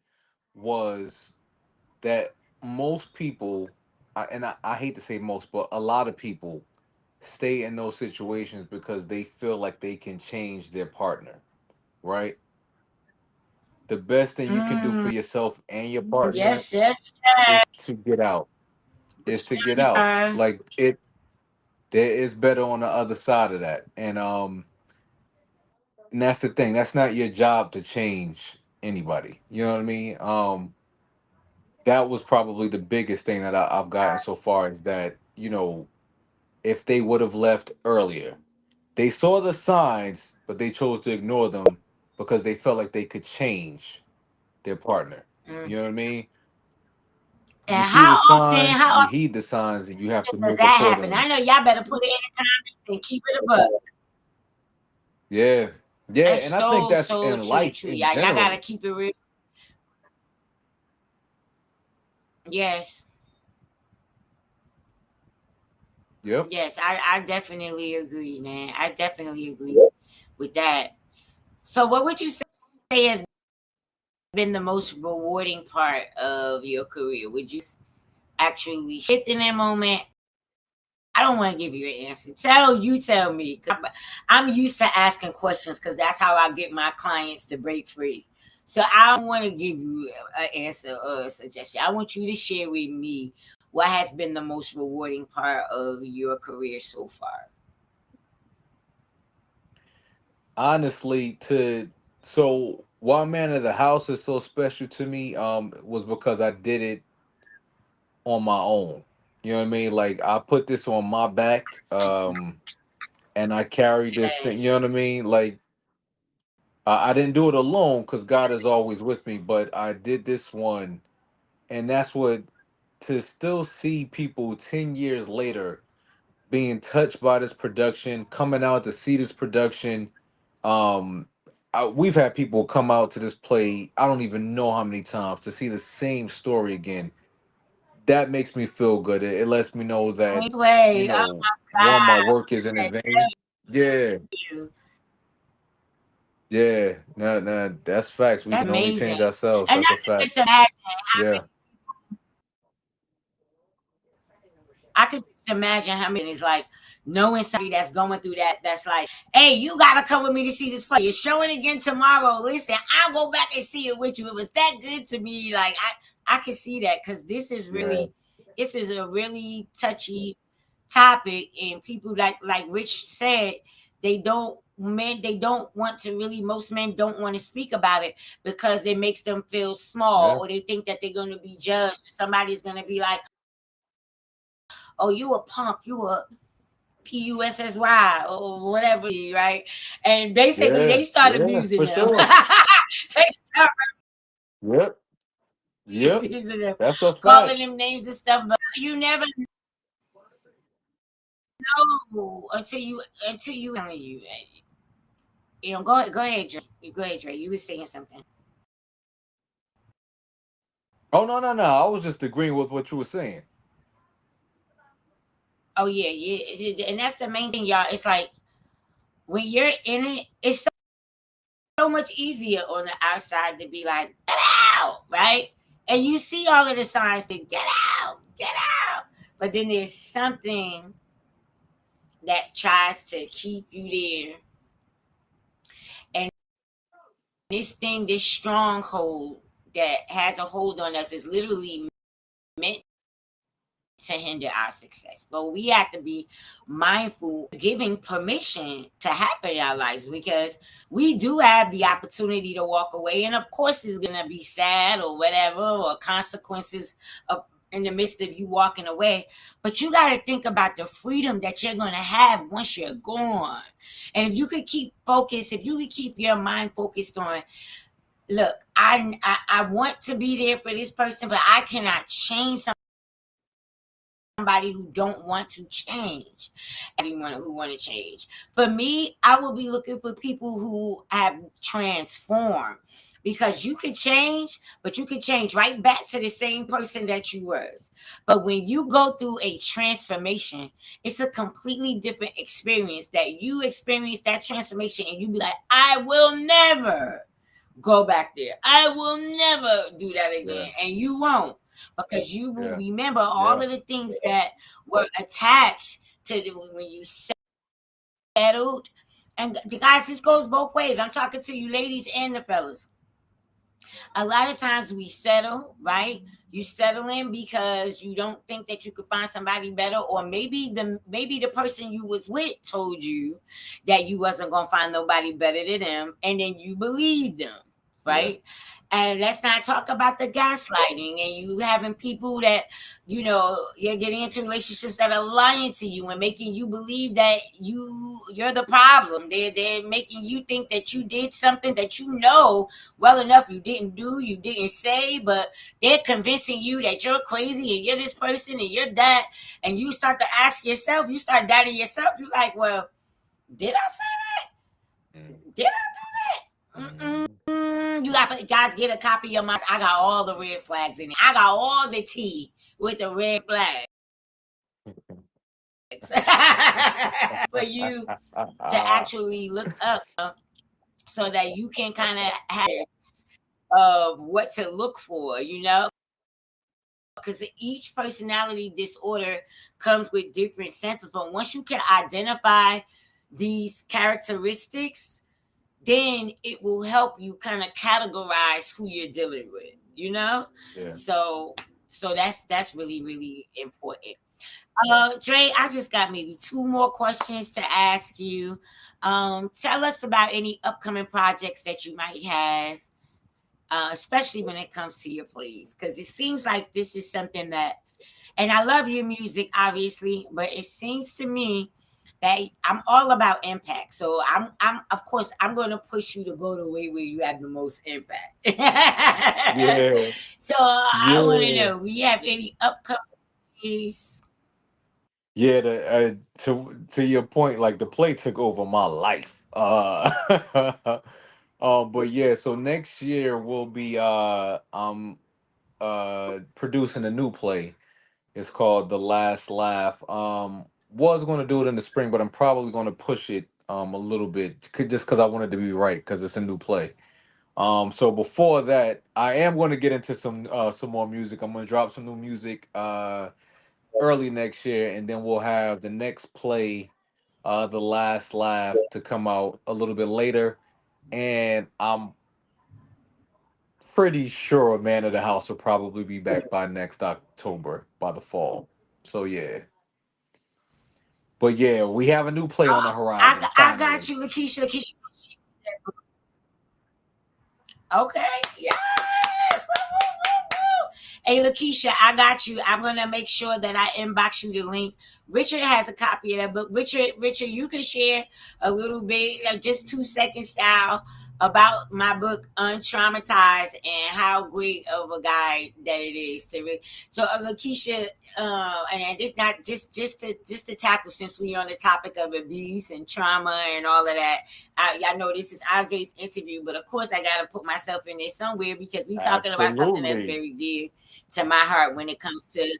was that most people, I hate to say most, but a lot of people stay in those situations because they feel like they can change their partner, right? The best thing you can do for Mm, yourself and your partner yes, yes, yes. is to get out. What Is to you get got, out. sir? Like it, there is better on the other side of that. And that's the thing. That's not your job to change anybody. You know what I mean? That was probably the biggest thing that I've gotten so far is that, if they would have left earlier, they saw the signs, but they chose to ignore them because they felt like they could change their partner. Mm. You know what I mean? And You see the signs, how you often heed the signs, and you have to does move that happen? I accordingly. know y'all better put it in the comments and keep it above. Yeah. Yeah. That's And I think so that's so in true, life true. in Y'all gotta general. keep it real. Yes, Yep. yes. I definitely agree, man. I definitely agree with that. So, what would you say has been the most rewarding part of your career? Would you actually shift in that moment? I don't want to give you an answer. Tell me. 'Cause I'm used to asking questions because that's how I get my clients to break free. So I don't want to give you an answer or a suggestion. I want you to share with me what has been the most rewarding part of your career so far. Honestly, to so why Man of the House is so special to me, was because I did it on my own. You know what I mean? Like I put this on my back, and I carried this thing. You know what Yes. I mean? Like I didn't do it alone because God is always with me, but I did this one, and that's what to still see people 10 years later being touched by this production, coming out to see this production. Um, we've had people come out to this play. I don't even know how many times to see the same story again. That makes me feel good. It lets me know that Screenplay. Oh my one, my God. work isn't in I vain. Yeah, tell you. yeah. Nah, nah, that's facts. We That's can only change amazing. ourselves. And That's a I could fact. just imagine Yeah, I could just imagine how many is like knowing somebody that's going through that. That's like, hey, you gotta come with me to see this play. You're showing again tomorrow. Listen, I'll go back and see it with you. It was that good to me. Like I can see that because yeah, this is a really touchy topic, and people like Rich said, they don't want to really. Most men don't want to speak about it because it makes them feel small, yeah, or they think that they're going to be judged. Somebody's going to be like, oh, you a punk, you a PUSSY or whatever, right? And basically, yeah, they start yeah, abusing for them. sure. They start Yep, yep. abusing them, That's a calling fact. them names and stuff. But you never know until you telling you. Go ahead, Dre. Go ahead, Dre. You were saying something. Oh no, no, no. I was just agreeing with what you were saying. Oh yeah, yeah. And that's the main thing, y'all. It's like when you're in it, it's so much easier on the outside to be like, get out, right? And you see all of the signs to get out. But then there's something that tries to keep you there. And this thing, this stronghold that has a hold on us is literally meant to hinder our success. But we have to be mindful, giving permission to happen in our lives, because we do have the opportunity to walk away. And of course, it's going to be sad or whatever, or consequences of, in the midst of you walking away. But you got to think about the freedom that you're going to have once you're gone. And if you could keep focused, if you could keep your mind focused on, look, I want to be there for this person, but I cannot change somebody who don't want to change. Anyone who want to change. For me, I will be looking for people who have transformed, because you can change, but you can change right back to the same person that you was. But when you go through a transformation, it's a completely different experience, that you experience that transformation and you be like, I will never go back there. I will never do that Yeah. again. And you won't, because you will Yeah. remember all Yeah. of the things that were attached to when you settled. And the guys, this goes both ways. I'm talking to you ladies and the fellas. A lot of times we settle, right? You settle in because you don't think that you could find somebody better, or maybe the person you was with told you that you wasn't gonna find nobody better than them, and then you believed them, Yeah. right? And let's not talk about the gaslighting and you having people that, you're getting into relationships that are lying to you and making you believe that you're the problem. They're making you think that you did something that well enough you didn't do, you didn't say, but they're convincing you that you're crazy and you're this person and you're that. And you start to ask yourself, you start doubting yourself. You're like, well, did I say Mm. that? Did I do that? Mhm. You got guys, get a copy of my. I got all the red flags in it. I got all the tea with the red flags for you to actually look up, so that you can kind of have of what to look for, because each personality disorder comes with different symptoms. But once you can identify these characteristics, then it will help you kind of categorize who you're dealing with. Yeah. So that's really, really important. Dre, I just got maybe two more questions to ask you. Tell us about any upcoming projects that you might have, especially when it comes to your plays, because it seems like this is something that, and I love your music, obviously, but it seems to me that I'm all about impact. So I'm of course I'm going to push you to go the way where you have the most impact. Yeah. So I want to Yeah. know, we have any upcoming plays? Yeah, to your point, like the play took over my life. But yeah, so next year we'll be I'm producing a new play. It's called The Last Laugh. Was going to do it in the spring, but I'm probably going to push it a little bit, just because I wanted to be right, because it's a new play. So before that, I am going to get into some more music. I'm going to drop some new music early next year, and then we'll have the next play, The Last Laugh, to come out a little bit later. And I'm pretty sure Man of the House will probably be back by next October, by the fall. So yeah. But yeah, we have a new play on the horizon, I got finally. you, Lakeisha. Lakeisha. Okay. Yes. Woo, woo, woo, woo. Hey, Lakeisha, I got you. I'm gonna make sure that I inbox you the link. Richard has a copy of that book. Richard, you can share a little bit, just 2 seconds style, about my book Untraumatized and how great of a guide that it is to read. So, Lakeisha, and this not just to tackle, since we on the topic of abuse and trauma and all of that. I know this is Andre's interview, but of course I gotta put myself in there somewhere, because we talking about something that's Absolutely. very dear to my heart when it comes to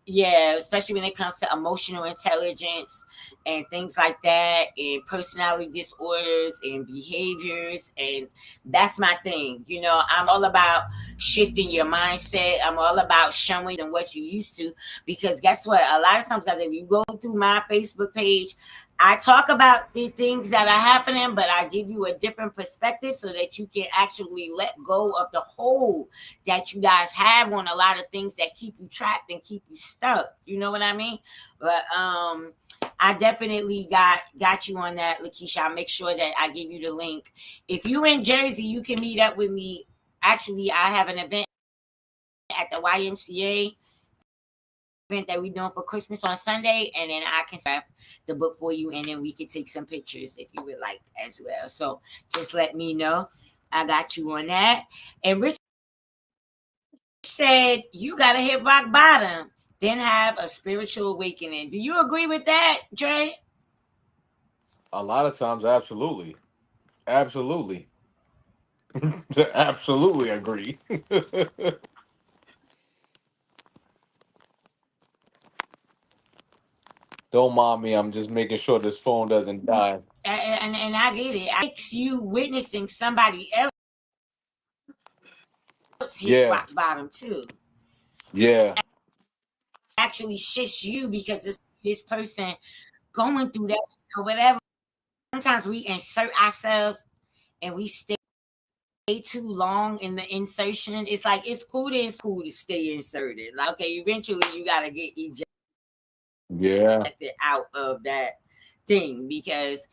Yeah, especially when it comes to emotional intelligence and things like that, and personality disorders and behaviors. And that's my thing. I'm all about shifting your mindset. I'm all about showing than what you used to. Because guess what? A lot of times, guys, if you go through my Facebook page, I talk about the things that are happening, but I give you a different perspective so that you can actually let go of the hold that you guys have on a lot of things that keep you trapped and keep you stuck. You know what I mean? But I definitely got you on that, Lakeisha. I'll make sure that I give you the link. If you in Jersey, you can meet up with me. Actually, I have an event at the YMCA event that we're doing for Christmas on Sunday, and then I can grab the book for you, and then we can take some pictures if you would like as well. So just let me know. I got you on that. And Rich said you gotta hit rock bottom, then have a spiritual awakening. Do you agree with that, Dre? A lot of times, absolutely, absolutely, absolutely agree. Don't mind me. I'm just making sure this phone doesn't die. And I get it. I makes you witnessing somebody else hit Yeah, rock bottom too. yeah, Actually shifts you because this person going through that or whatever. Sometimes we insert ourselves and we stay too long in the insertion. It's like it's cool to stay inserted. Like, okay, eventually you gotta get yeah. ejected out of that thing because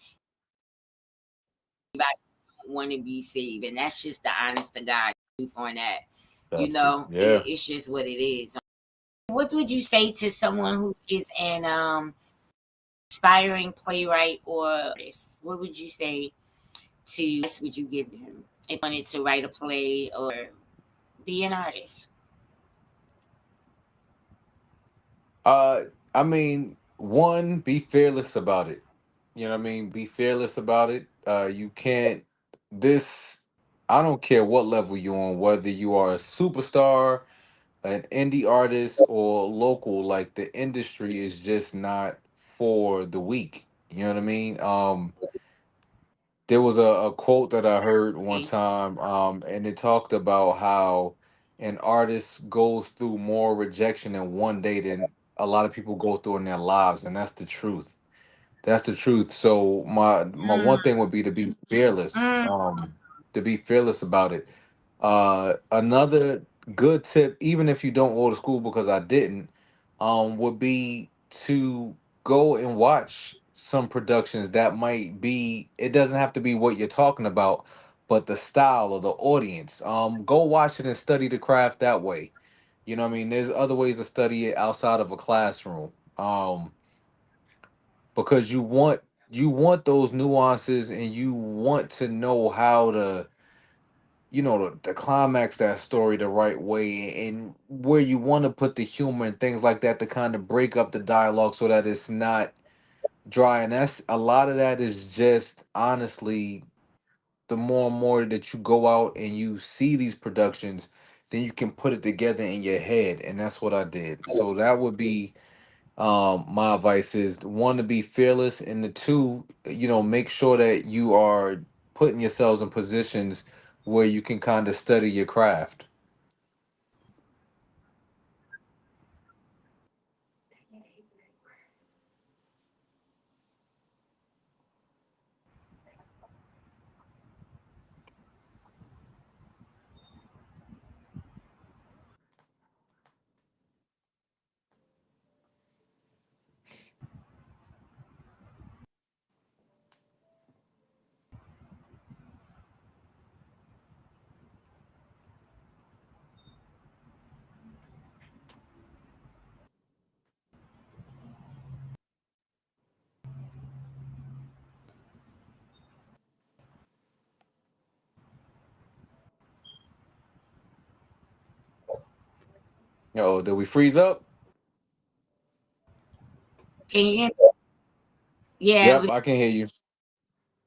everybody want to be saved, and that's just the honest to God truth on that. That's it. Yeah. It's just what it is. What would you say to someone who is an aspiring playwright or artist? What would you say to? What would you give them if they wanted to write a play or be an artist? Uh, I mean, one, be fearless about it. You know what I mean? Be fearless about it. You can't. This. I don't care what level you're on, whether you are a superstar, an indie artist, or local. Like the industry is just not for the weak. You know what I mean? There was a quote that I heard one Hey, time, and it talked about how an artist goes through more rejection in one day than a lot of people go through in their lives, and that's the truth. That's the truth. So my one mm, thing would be to be fearless, mm, to be fearless about it. Another good tip, even if you don't go to school, because I didn't, would be to go and watch some productions that might be. It doesn't have to be what you're talking about, but the style or the audience. Go watch it and study the craft that way. You know what I mean? There's other ways to study it outside of a classroom. Because you want those nuances and you want to know how to the climax that story the right way and where you want to put the humor and things like that to kind of break up the dialogue so that it's not dry. And that's a lot of that is just honestly the more and more that you go out and you see these productions, then you can put it together in your head. And that's what I did. So that would be my advice is one, to be fearless, and the two, make sure that you are putting yourselves in positions where you can kind of study your craft. Oh, did we freeze up? can you hear me? Yeah, Yep, I can hear you.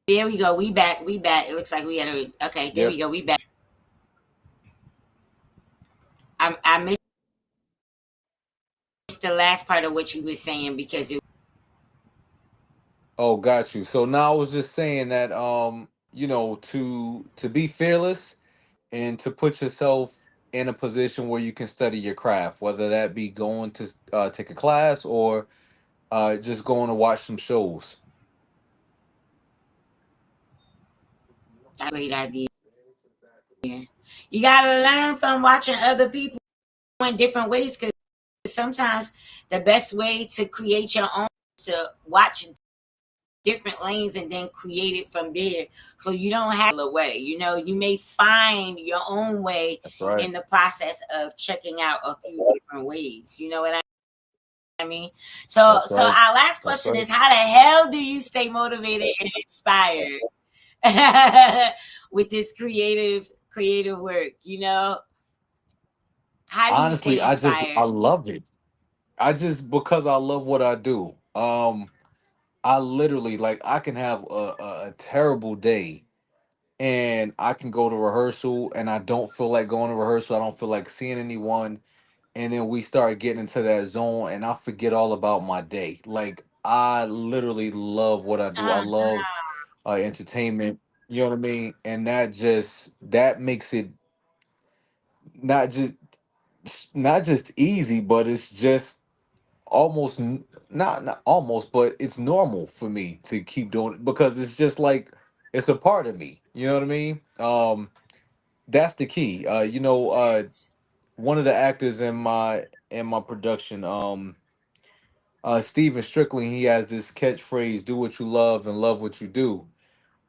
there we go. We back. We back. It looks like we had a. Okay, there we Yep. go. We back. I missed the last part of what you were saying because it. Oh, got you. So now I was just saying that to be fearless and to put yourself in a position where you can study your craft, whether that be going to take a class or just going to watch some shows. That's a great idea. You gotta learn from watching other people in different ways because sometimes the best way to create your own is to watch different lanes and then create it from there. So you don't have a way. You may find your own way That's right. in the process of checking out a few different ways. You know what I mean? So That's so right. our last That's question right. is how the hell do you stay motivated and inspired with this creative work? How do you Honestly, stay I inspired? love it. I just because I love what I do. I literally like I can have a terrible day and I can go to rehearsal and I don't feel like going to rehearsal. I don't feel like seeing anyone. And then we start getting into that zone and I forget all about my day. Like I literally love what I do. I Uh, love entertainment. You know what I mean? And that makes it not just not just easy, but it's just not almost, but it's normal for me to keep doing it because it's just like it's a part of me. You know what I mean? That's the key. yes. One of the actors in my production, Steven Strickland, he has this catchphrase: "Do what you love and love what you do."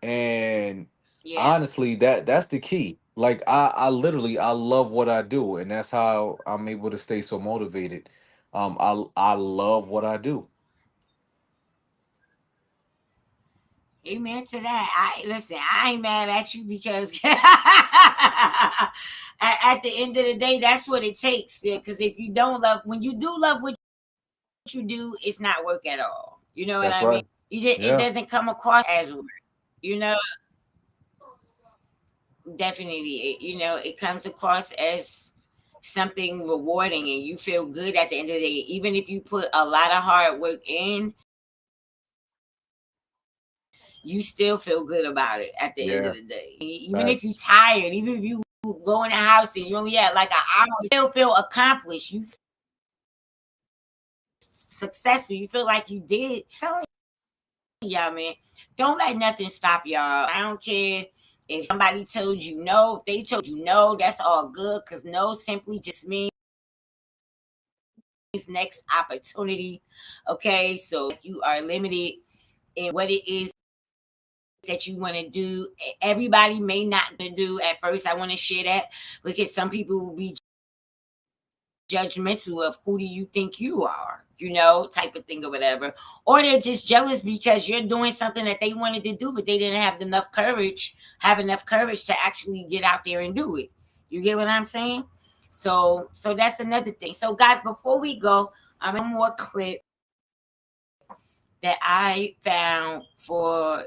And Yeah. honestly, that's the key. Like I literally I love what I do, and that's how I'm able to stay so motivated. I love what I do. Amen to that. I listen. I ain't mad at you because at the end of the day, that's what it takes. Because if you don't love, when you do love what you do, it's not work at all. You know what That's I mean? right. It Yeah. doesn't come across as work. You know, definitely. It comes across as something rewarding, and you feel good at the end of the day. Even if you put a lot of hard work in, you still feel good about it at the end of Yeah. the day. Even if you're Facts. tired, even if you go in the house and you only had like an hour, you still feel accomplished. You feel successful. You feel like you did. I'm telling y'all, man, don't let nothing stop y'all. I don't care if somebody told you no. If they told you no, that's all good because no simply just means next opportunity. Okay, so you are limited in what it is that you want to do. Everybody may not do at first. I want to share that because some people will be judgmental of who do you think you are, type of thing or whatever. Or they're just jealous because you're doing something that they wanted to do, but they didn't have enough courage to actually get out there and do it. You get what I'm saying? So that's another thing. So guys, before we go, I'm one more clip that I found for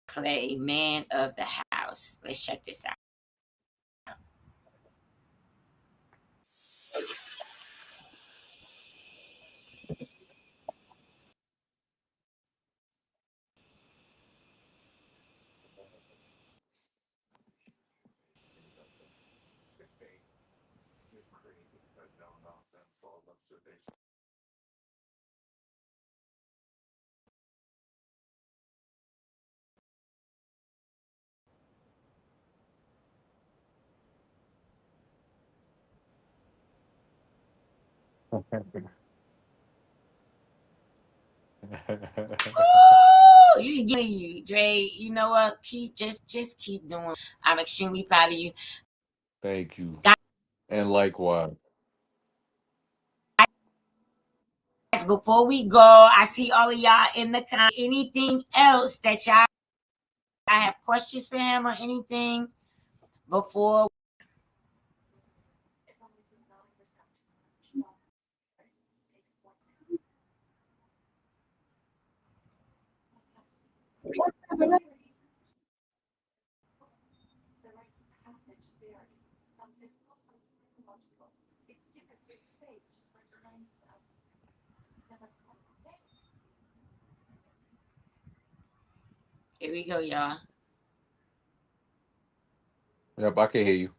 Clay, man of the house. Let's check this out. Woo! You, Dre. You know what? Just keep doing. I'm extremely proud of you, Thank you. And likewise. guys. Before we go, I see all of y'all in the comments. Anything else that y'all I have questions for him or anything before? Here we go, y'all. Yep, I can hear you.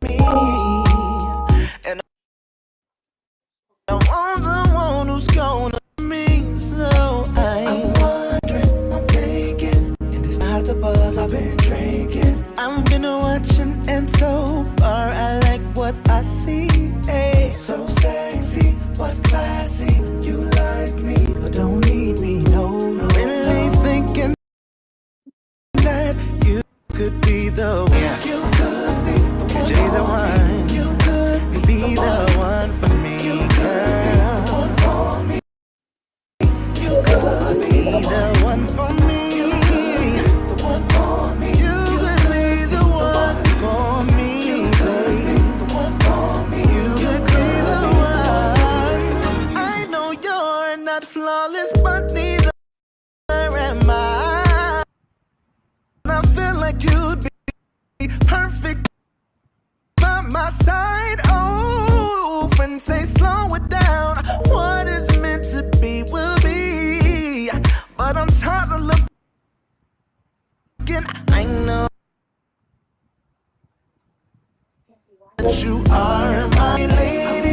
me. And I want someone who's gonna me. So I'm wondering, I'm thinking, and it's not the buzz I've been drinking. I've been watching, and so far I like what I see. Hey, so sexy, what classy. You like me, but don't need me, no, no. Really thinking that you could be the one. Yeah. You could be the one. You could be the one for me, girl. You could be the one for me. The one for me. You could be the one for me. The one for me. You could be the one. I know you're not flawless, but neither am I. And I feel like you'd be perfect by my side. Oh, when say slow it down. What is meant to be will be. But I'm tired of looking. I know that you are my lady.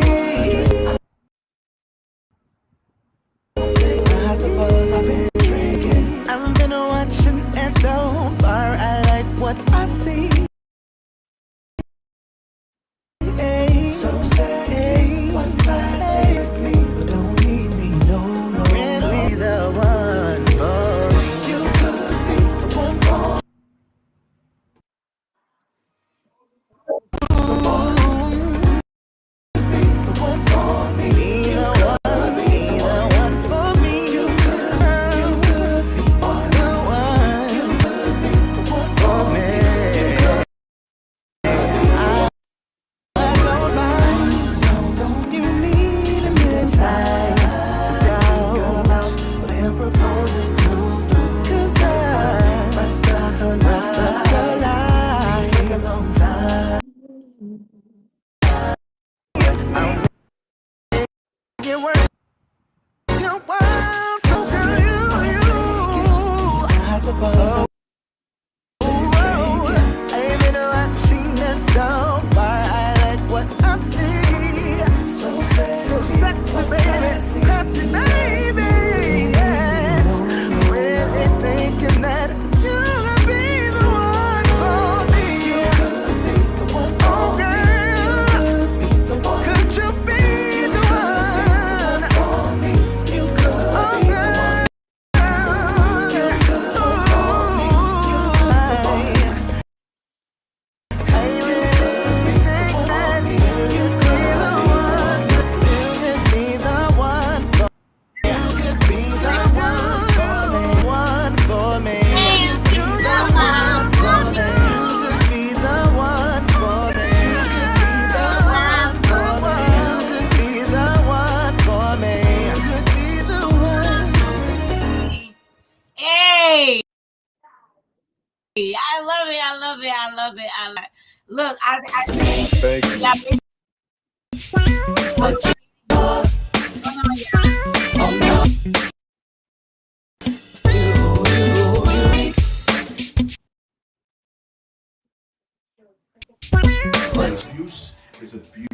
Not the buzz I've been drinking. I've been watching, and so far I like what I see. So sexy, what classic me, but don't need me, no, no. Really the one for me. You could be the one for the one for me. Be the one, be the one for me. You could be the one. You could be the one for me. I don't mind. You need a midnight to doubt what I'm proposing to do. 'Cause that rest of your life seems like a long time. I'll make it work. Your world, so girl, you got the buzz. I've been watching, and so far I like what I see. So sexy, baby, classy, baby, yes. Really thinking that you'll be the one for me. Oh girl, could you be the one for me? You could be the one. Hey, I love it. I love it. I love it. I love it. Look, Thank you. Abuse is abuse.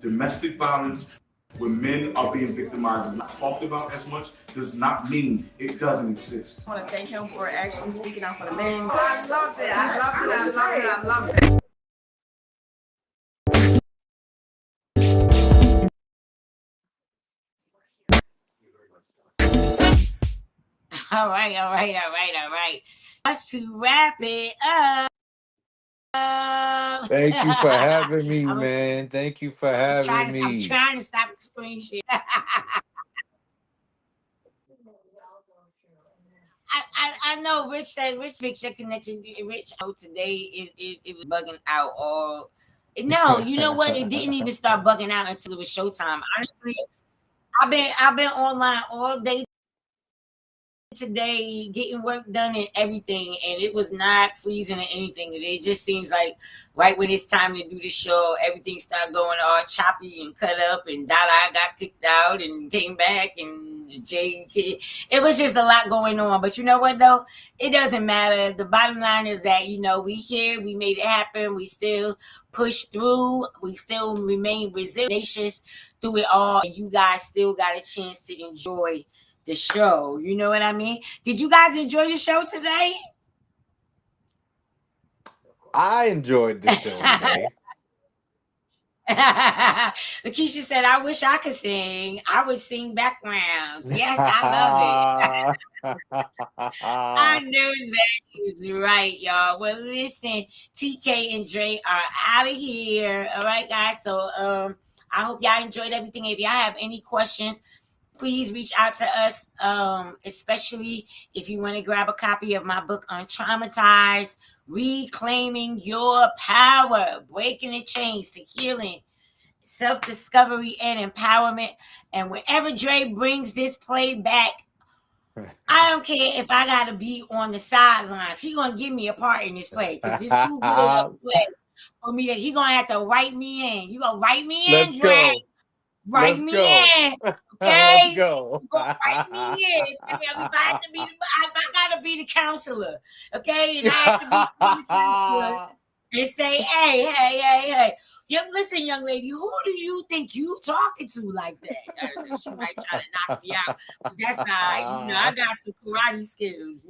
Domestic violence, when men are being victimized, is not talked about as much, does not mean it doesn't exist. I want to thank him for actually speaking out for the men. I loved it. I loved it. I loved it. I loved it. all right, all right, all right, all right. Let's to wrap it up. Thank you for having me, man. Thank you for having I'm me. trying to stop screen shit. I know Rich said Rich fix your connection. Rich today it was bugging out all. No, you know what? It didn't even start bugging out until it was showtime. Honestly, I've been online all day today getting work done and everything, and it was not freezing or anything. It just seems like right when it's time to do the show, everything started going all choppy and cut up, and Dada got kicked out and came back, and Jay, it was just a lot going on. But you know what though, it doesn't matter. The bottom line is that we here, we made it happen, we still push through, we still remain resilient through it all, and you guys still got a chance to enjoy the show. You know what I mean? Did you guys enjoy the show today? I enjoyed the show today. Lakeisha said, I wish I could sing. I would sing backgrounds. Yes, I love it. I know that is right, y'all. Well, listen, TK and Dre are out of here. All right, guys. So I hope y'all enjoyed everything. If y'all have any questions, please reach out to us, especially if you want to grab a copy of my book Untraumatized, Reclaiming Your Power, Breaking the Chains to Healing, Self-Discovery, and Empowerment. And whenever Dre brings this play back, I don't care if I got to be on the sidelines. He's going to give me a part in this play because it's too good of a play for me that he's going to have to write me in. You going to write me in, Let's Dre? go. Write Let's me go. in, okay? Let's go. You gonna write me in. If I have to be if I gotta be the counselor, okay? And I have to be the counselor and say, hey. Listen, young lady, who do you think you talking to like that? I don't know, she might try to knock me out, but that's all right. I got some karate skills.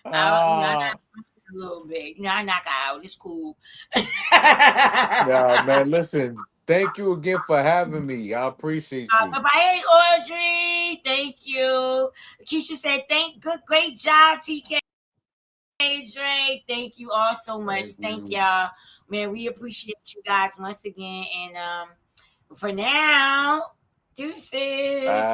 I got a little bit. I knock her out. It's cool. Yeah, man. Listen, thank you again for having me. I appreciate you. Bye-bye, Audrey. Thank you. Keisha said, great job, TK. Dre. Thank you all so much. Thank y'all. Man, we appreciate you guys once again. And for now, deuces.